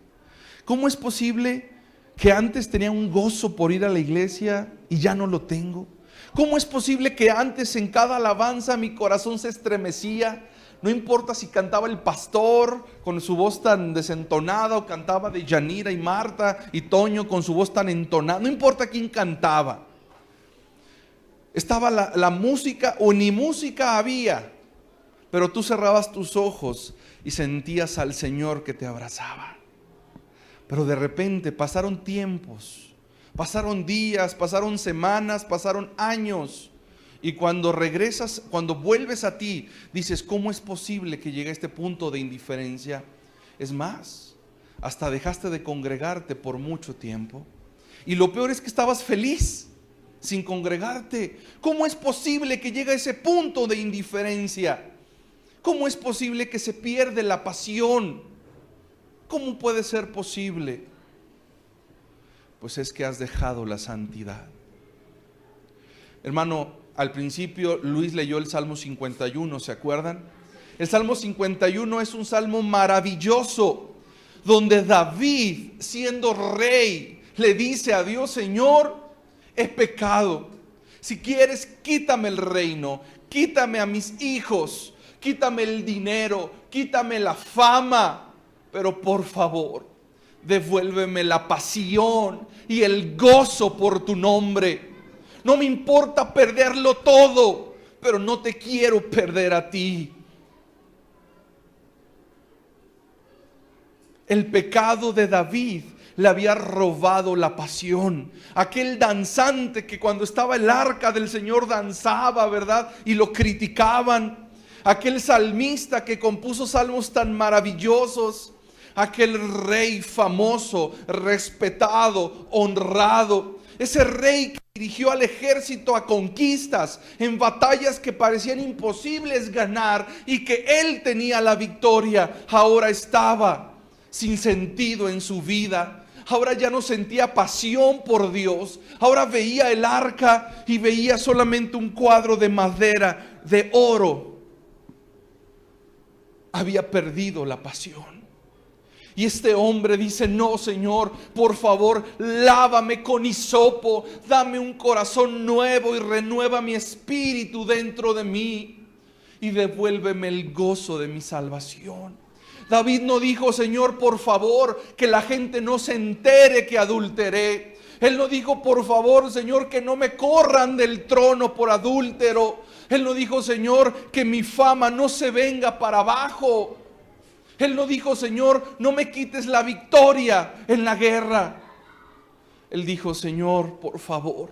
¿Cómo es posible que antes tenía un gozo por ir a la iglesia y ya no lo tengo? ¿Cómo es posible que antes en cada alabanza mi corazón se estremecía? No importa si cantaba el pastor con su voz tan desentonada, o cantaba de Yanira y Marta y Toño con su voz tan entonada. No importa quién cantaba. Estaba la música o ni música había, pero tú cerrabas tus ojos y sentías al Señor que te abrazaba. Pero de repente pasaron tiempos. Pasaron días, pasaron semanas, pasaron años. Y cuando regresas, cuando vuelves a ti, dices: ¿cómo es posible que llegue a este punto de indiferencia? Es más, hasta dejaste de congregarte por mucho tiempo. Y lo peor es que estabas feliz sin congregarte. ¿Cómo es posible que llegue a ese punto de indiferencia? ¿Cómo es posible que se pierde la pasión? ¿Cómo puede ser posible? Pues es que has dejado la santidad. Hermano, al principio Luis leyó el Salmo 51, ¿se acuerdan? El Salmo 51 es un salmo maravilloso, donde David, siendo rey, le dice a Dios: Señor, he pecado. Si quieres, quítame el reino, quítame a mis hijos, quítame el dinero, quítame la fama, pero por favor, devuélveme la pasión y el gozo por tu nombre. No me importa perderlo todo, pero no te quiero perder a ti. El pecado de David le había robado la pasión. Aquel danzante que cuando estaba el arca del Señor danzaba, ¿verdad? Y lo criticaban. Aquel salmista que compuso salmos tan maravillosos. Aquel rey famoso, respetado, honrado. Ese rey que dirigió al ejército a conquistas, en batallas que parecían imposibles ganar y que él tenía la victoria, ahora estaba sin sentido en su vida. Ahora ya no sentía pasión por Dios. Ahora veía el arca y veía solamente un cuadro de madera, de oro. Había perdido la pasión. Y este hombre dice: no, Señor, por favor, lávame con hisopo, dame un corazón nuevo y renueva mi espíritu dentro de mí. y devuélveme el gozo de mi salvación. David no dijo: Señor, por favor, que la gente no se entere que adulteré. Él no dijo: por favor, Señor, que no me corran del trono por adúltero. Él no dijo: Señor, que mi fama no se venga para abajo. Él no dijo: Señor, no me quites la victoria en la guerra. Él dijo: Señor, por favor,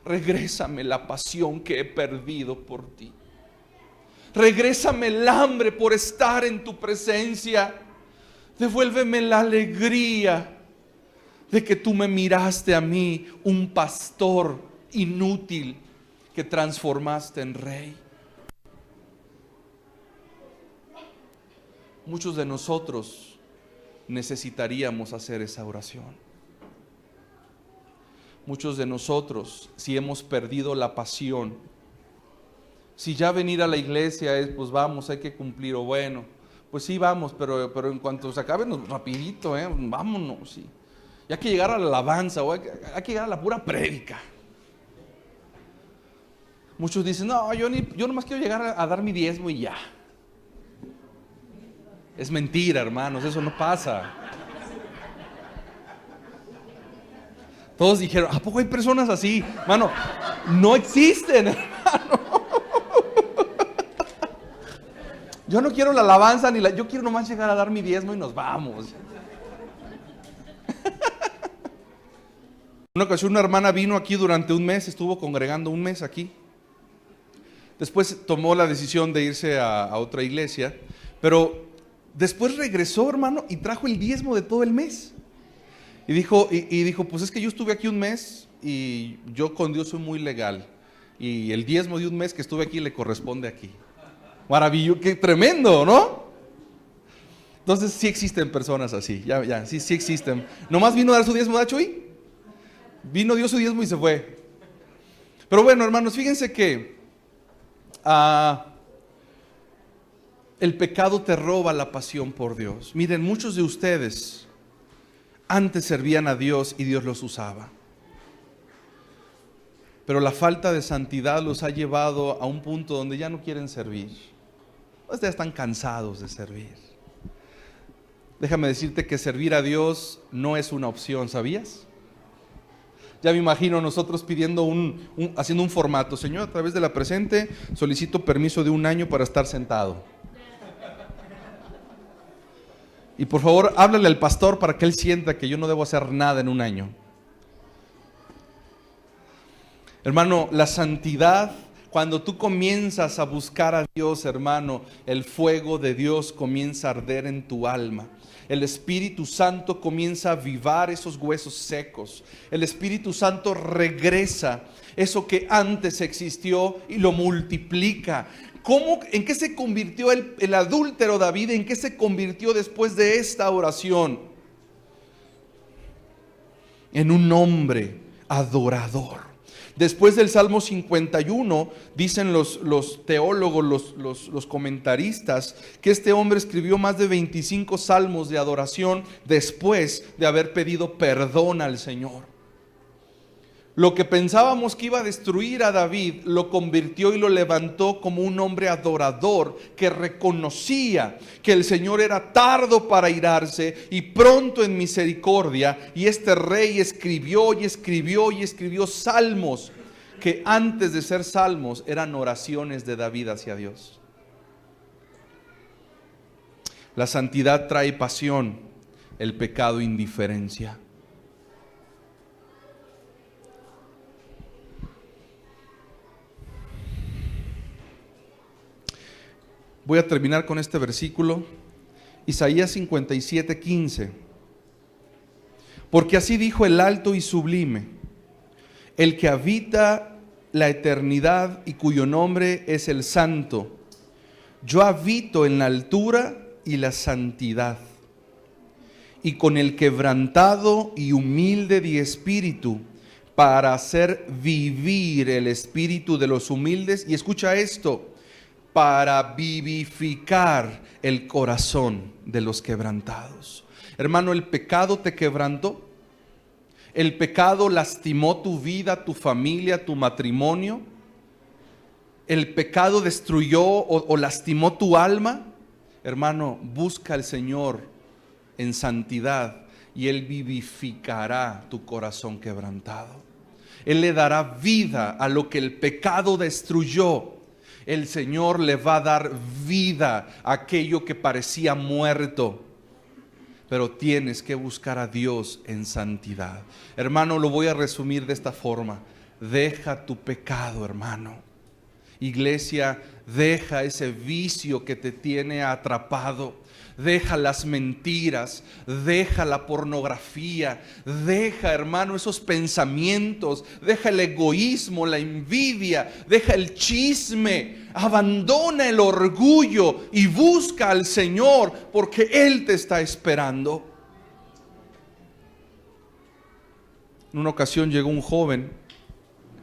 regrésame la pasión que he perdido por ti. Regrésame el hambre por estar en tu presencia. Devuélveme la alegría de que tú me miraste a mí, un pastor inútil, que transformaste en rey. Muchos de nosotros necesitaríamos hacer esa oración. Muchos de nosotros, si hemos perdido la pasión, si ya venir a la iglesia es, pues vamos, hay que cumplir, o bueno, pues sí vamos, pero en cuanto se acabe, rapidito, vámonos, sí. Y hay que llegar a la alabanza, o hay que llegar a la pura prédica. Muchos dicen: no, yo nomás quiero llegar a dar mi diezmo y ya. Es mentira, hermanos, eso no pasa. Todos dijeron: ¿a poco hay personas así? Mano, no existen, hermano. Yo no quiero la alabanza yo quiero nomás llegar a dar mi diezmo y nos vamos. Una ocasión una hermana vino aquí durante un mes, estuvo congregando un mes aquí. Después tomó la decisión de irse a otra iglesia, pero después regresó, hermano, y trajo el diezmo de todo el mes. Y dijo, pues es que yo estuve aquí un mes y yo con Dios soy muy legal. Y el diezmo de un mes que estuve aquí le corresponde aquí. Maravilloso, qué tremendo, ¿no? Entonces sí existen personas así, sí existen. Nomás vino a dar su diezmo, ¿da, Chuy? Vino, dio su diezmo y se fue. Pero bueno, hermanos, fíjense que el pecado te roba la pasión por Dios. Miren, muchos de ustedes antes servían a Dios y Dios los usaba. Pero la falta de santidad los ha llevado a un punto donde ya no quieren servir. Pues ya están cansados de servir. Déjame decirte que servir a Dios no es una opción, ¿sabías? Ya me imagino nosotros pidiendo haciendo un formato: Señor, a través de la presente solicito permiso de 1 año para estar sentado. Y por favor, háblale al pastor para que él sienta que yo no debo hacer nada en 1 año. Hermano, la santidad, cuando tú comienzas a buscar a Dios, hermano, el fuego de Dios comienza a arder en tu alma. El Espíritu Santo comienza a avivar esos huesos secos. El Espíritu Santo regresa eso que antes existió y lo multiplica. ¿En qué se convirtió el adúltero David? ¿En qué se convirtió después de esta oración? En un hombre adorador. Después del Salmo 51, dicen los teólogos, los comentaristas, que este hombre escribió más de 25 salmos de adoración después de haber pedido perdón al Señor. Lo que pensábamos que iba a destruir a David, lo convirtió y lo levantó como un hombre adorador que reconocía que el Señor era tardo para irarse y pronto en misericordia. Y este rey escribió y escribió y escribió salmos que antes de ser salmos eran oraciones de David hacia Dios. La santidad trae pasión, el pecado indiferencia. Voy a terminar con este versículo, Isaías 57:15. Porque así dijo el alto y sublime, el que habita la eternidad y cuyo nombre es el Santo. Yo habito en la altura y la santidad, y con el quebrantado y humilde de espíritu, para hacer vivir el espíritu de los humildes. Y escucha esto: para vivificar el corazón de los quebrantados. Hermano, el pecado te quebrantó. El pecado lastimó tu vida, tu familia, tu matrimonio. el pecado destruyó o lastimó tu alma, hermano, busca al Señor en santidad y Él vivificará tu corazón quebrantado. Él le dará vida a lo que el pecado destruyó. El Señor le va a dar vida a aquello que parecía muerto. Pero tienes que buscar a Dios en santidad. Hermano, lo voy a resumir de esta forma. Deja tu pecado, hermano. Iglesia, deja ese vicio que te tiene atrapado. Deja las mentiras, deja la pornografía, deja, hermano, esos pensamientos, deja el egoísmo, la envidia, deja el chisme, abandona el orgullo y busca al Señor porque Él te está esperando. En una ocasión llegó un joven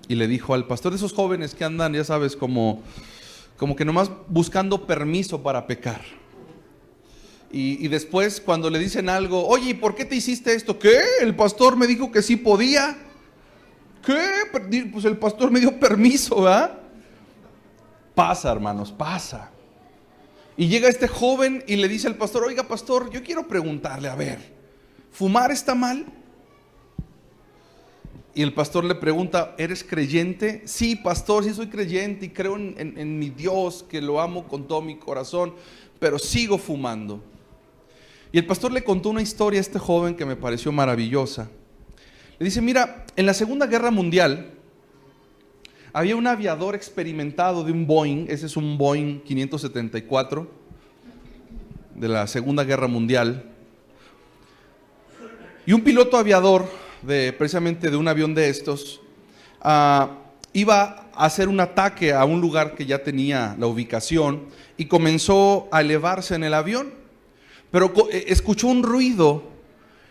y le dijo al pastor, de esos jóvenes que andan, ya sabes, como que nomás buscando permiso para pecar. Y después cuando le dicen algo, oye, ¿y por qué te hiciste esto? ¿Qué? El pastor me dijo que sí podía. ¿Qué? Pues el pastor me dio permiso, ¿verdad? Pasa, hermanos, pasa. Y llega este joven y le dice al pastor, oiga, pastor, yo quiero preguntarle, a ver, ¿fumar está mal? Y el pastor le pregunta, ¿eres creyente? Sí, pastor, sí soy creyente y creo en mi Dios, que lo amo con todo mi corazón, pero sigo fumando. Y el pastor le contó una historia a este joven que me pareció maravillosa. Le dice, mira, en la Segunda Guerra Mundial había un aviador experimentado de un Boeing, ese es un Boeing 574 de la Segunda Guerra Mundial. Y un piloto aviador, precisamente de un avión de estos, iba a hacer un ataque a un lugar que ya tenía la ubicación y comenzó a elevarse en el avión. Pero escuchó un ruido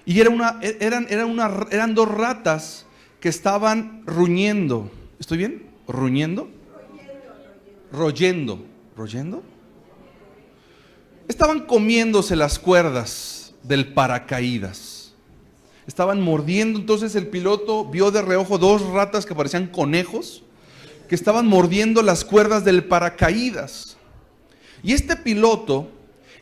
y eran dos ratas que estaban ruñendo. ¿Estoy bien? ¿Ruñendo? Royendo. ¿Royendo? Estaban comiéndose las cuerdas del paracaídas. Estaban mordiendo. Entonces el piloto vio de reojo dos ratas que parecían conejos que estaban mordiendo las cuerdas del paracaídas. Y este piloto,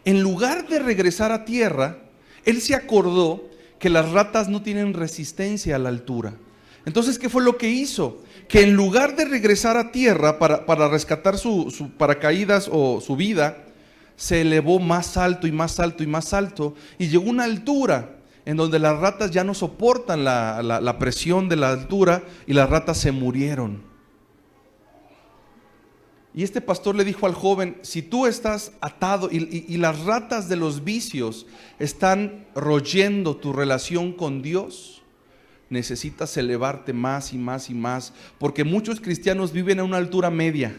en lugar de regresar a tierra, él se acordó que las ratas no tienen resistencia a la altura. Entonces, ¿qué fue lo que hizo? Que en lugar de regresar a tierra para rescatar su paracaídas o su vida, se elevó más alto y más alto y más alto y llegó a una altura en donde las ratas ya no soportan la presión de la altura y las ratas se murieron. Y este pastor le dijo al joven, si tú estás atado y las ratas de los vicios están royendo tu relación con Dios, necesitas elevarte más y más y más, porque muchos cristianos viven a una altura media,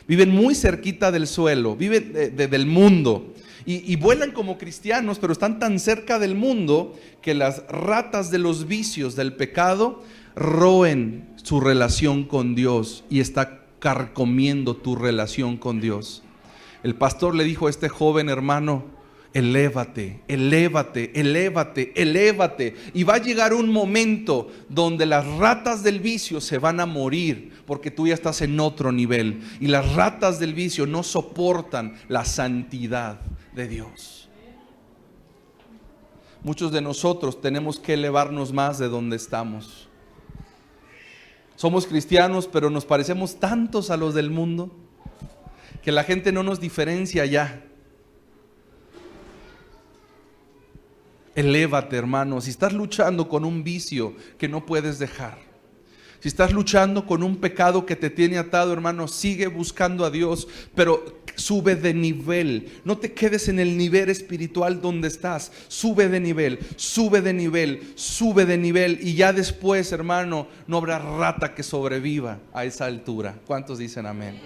viven muy cerquita del suelo, viven del mundo y vuelan como cristianos, pero están tan cerca del mundo que las ratas de los vicios, del pecado, roen su relación con Dios y está carcomiendo tu relación con Dios. El pastor le dijo a este joven hermano, elévate, elévate, elévate, elévate. Y va a llegar un momento donde las ratas del vicio se van a morir porque tú ya estás en otro nivel. Y las ratas del vicio no soportan la santidad de Dios. Muchos de nosotros tenemos que elevarnos más de donde estamos. Somos cristianos, pero nos parecemos tantos a los del mundo que la gente no nos diferencia ya. Elévate, hermano. Si estás luchando con un vicio que no puedes dejar, si estás luchando con un pecado que te tiene atado, hermano, sigue buscando a Dios, pero sube de nivel. No te quedes en el nivel espiritual donde estás. Sube de nivel, sube de nivel, sube de nivel. Y ya después, hermano, no habrá rata que sobreviva a esa altura. ¿Cuántos dicen amén?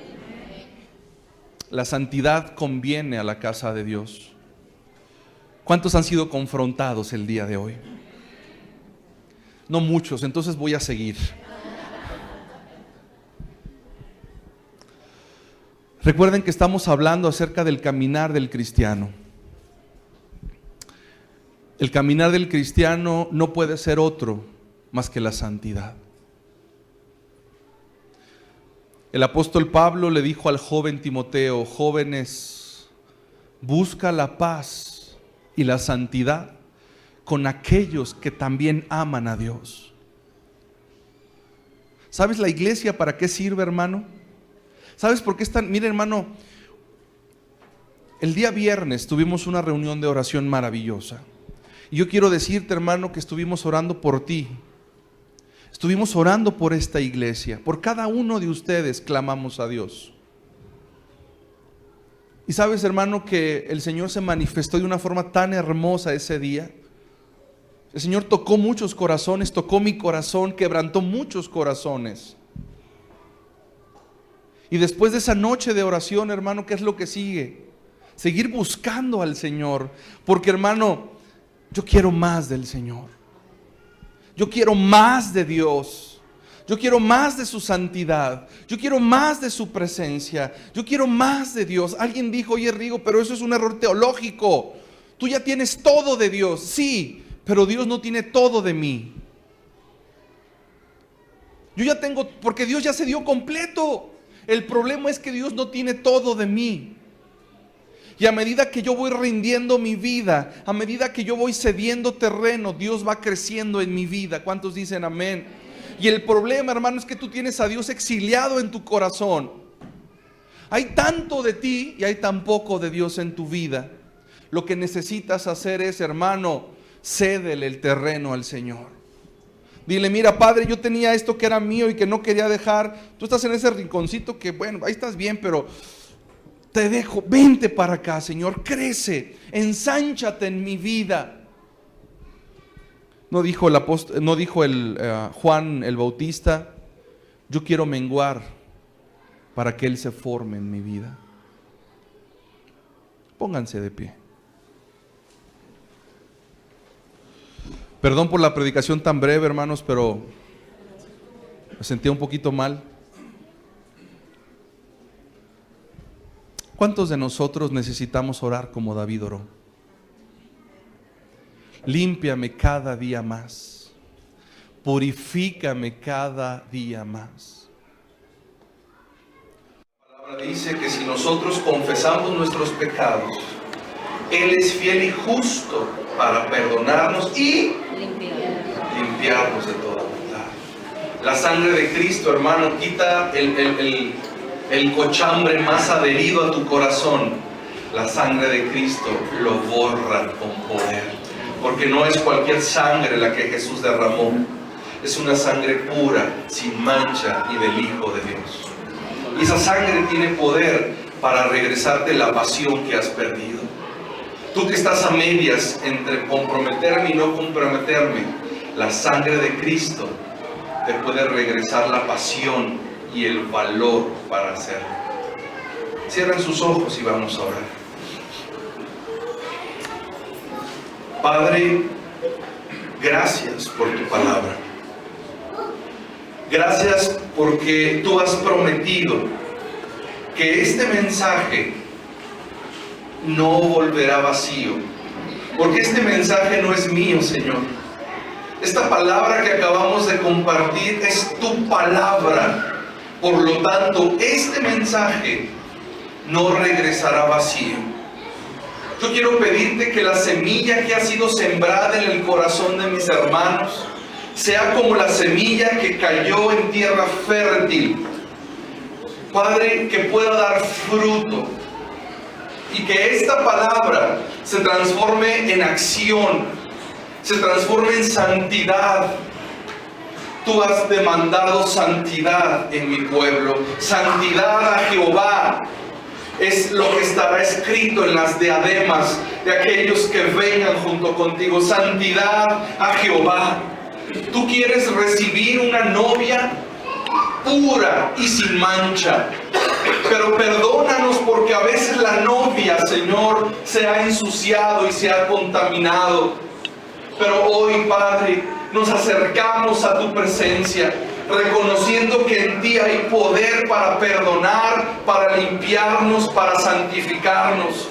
La santidad conviene a la casa de Dios. ¿Cuántos han sido confrontados el día de hoy? No muchos, entonces voy a seguir. Recuerden que estamos hablando acerca del caminar del cristiano. El caminar del cristiano no puede ser otro más que la santidad. El apóstol Pablo le dijo al joven Timoteo: jóvenes, busca la paz y la santidad con aquellos que también aman a Dios. ¿Sabes la iglesia para qué sirve, hermano? ¿Sabes por qué están? Mira, hermano, el día viernes tuvimos una reunión de oración maravillosa. Y yo quiero decirte, hermano, que estuvimos orando por ti. Estuvimos orando por esta iglesia. Por cada uno de ustedes clamamos a Dios. Y sabes, hermano, que el Señor se manifestó de una forma tan hermosa ese día. El Señor tocó muchos corazones, tocó mi corazón, quebrantó muchos corazones. Y después de esa noche de oración, hermano, ¿qué es lo que sigue? Seguir buscando al Señor. Porque, hermano, yo quiero más del Señor. Yo quiero más de Dios. Yo quiero más de su santidad. Yo quiero más de su presencia. Yo quiero más de Dios. Alguien dijo: oye, Rigo, pero eso es un error teológico. Tú ya tienes todo de Dios. Sí, pero Dios no tiene todo de mí. Yo ya tengo, porque Dios ya se dio completo. El problema es que Dios no tiene todo de mí. Y a medida que yo voy rindiendo mi vida, a medida que yo voy cediendo terreno, Dios va creciendo en mi vida. ¿Cuántos dicen amén? Y el problema, hermano, es que tú tienes a Dios exiliado en tu corazón. Hay tanto de ti y hay tan poco de Dios en tu vida. Lo que necesitas hacer es, hermano, cédele el terreno al Señor. Dile: mira, Padre, yo tenía esto que era mío y que no quería dejar. Tú estás en ese rinconcito que, bueno, ahí estás bien, pero te dejo. Vente para acá, Señor, crece, ensánchate en mi vida. No dijo el apóstol, no dijo Juan el Bautista: yo quiero menguar para que Él se forme en mi vida. Pónganse de pie. Perdón por la predicación tan breve, hermanos, pero me sentía un poquito mal. ¿Cuántos de nosotros necesitamos orar como David oró? Límpiame cada día más. Purifícame cada día más. La palabra dice que si nosotros confesamos nuestros pecados, Él es fiel y justo para perdonarnos y limpiarnos de toda maldad. La sangre de Cristo, hermano, quita el cochambre más adherido a tu corazón. La sangre de Cristo lo borra con poder, porque no es cualquier sangre la que Jesús derramó. Es una sangre pura, sin mancha y del Hijo de Dios. Y esa sangre tiene poder para regresarte la pasión que has perdido. Tú que estás a medias entre comprometerme y no comprometerme, la sangre de Cristo te puede regresar la pasión y el valor para hacerlo. Cierren sus ojos y vamos a orar. Padre, gracias por tu palabra. Gracias porque tú has prometido que este mensaje no volverá vacío, porque este mensaje no es mío, Señor. Esta palabra que acabamos de compartir es tu palabra. Por lo tanto, este mensaje no regresará vacío. Yo quiero pedirte que la semilla que ha sido sembrada en el corazón de mis hermanos sea como la semilla que cayó en tierra fértil. Padre, que pueda dar fruto. Y que esta palabra se transforme en acción, se transforme en santidad. Tú has demandado santidad en mi pueblo. Santidad a Jehová es lo que estará escrito en las diademas de aquellos que vengan junto contigo. Santidad a Jehová. Tú quieres recibir una novia pura y sin mancha. Pero perdónanos porque a veces la novia, Señor, se ha ensuciado y se ha contaminado. Pero hoy, Padre, nos acercamos a tu presencia, reconociendo que en ti hay poder para perdonar, para limpiarnos, para santificarnos.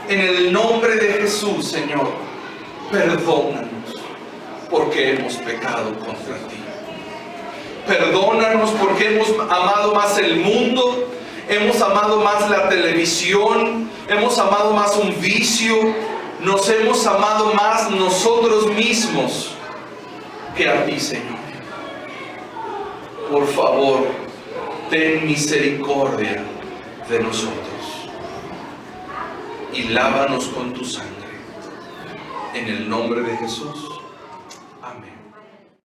En el nombre de Jesús, Señor, perdónanos porque hemos pecado contra ti. Perdónanos porque hemos amado más el mundo, hemos amado más la televisión, hemos amado más un vicio, nos hemos amado más nosotros mismos que a ti, Señor. Por favor, ten misericordia de nosotros y lávanos con tu sangre. En el nombre de Jesús. Amén.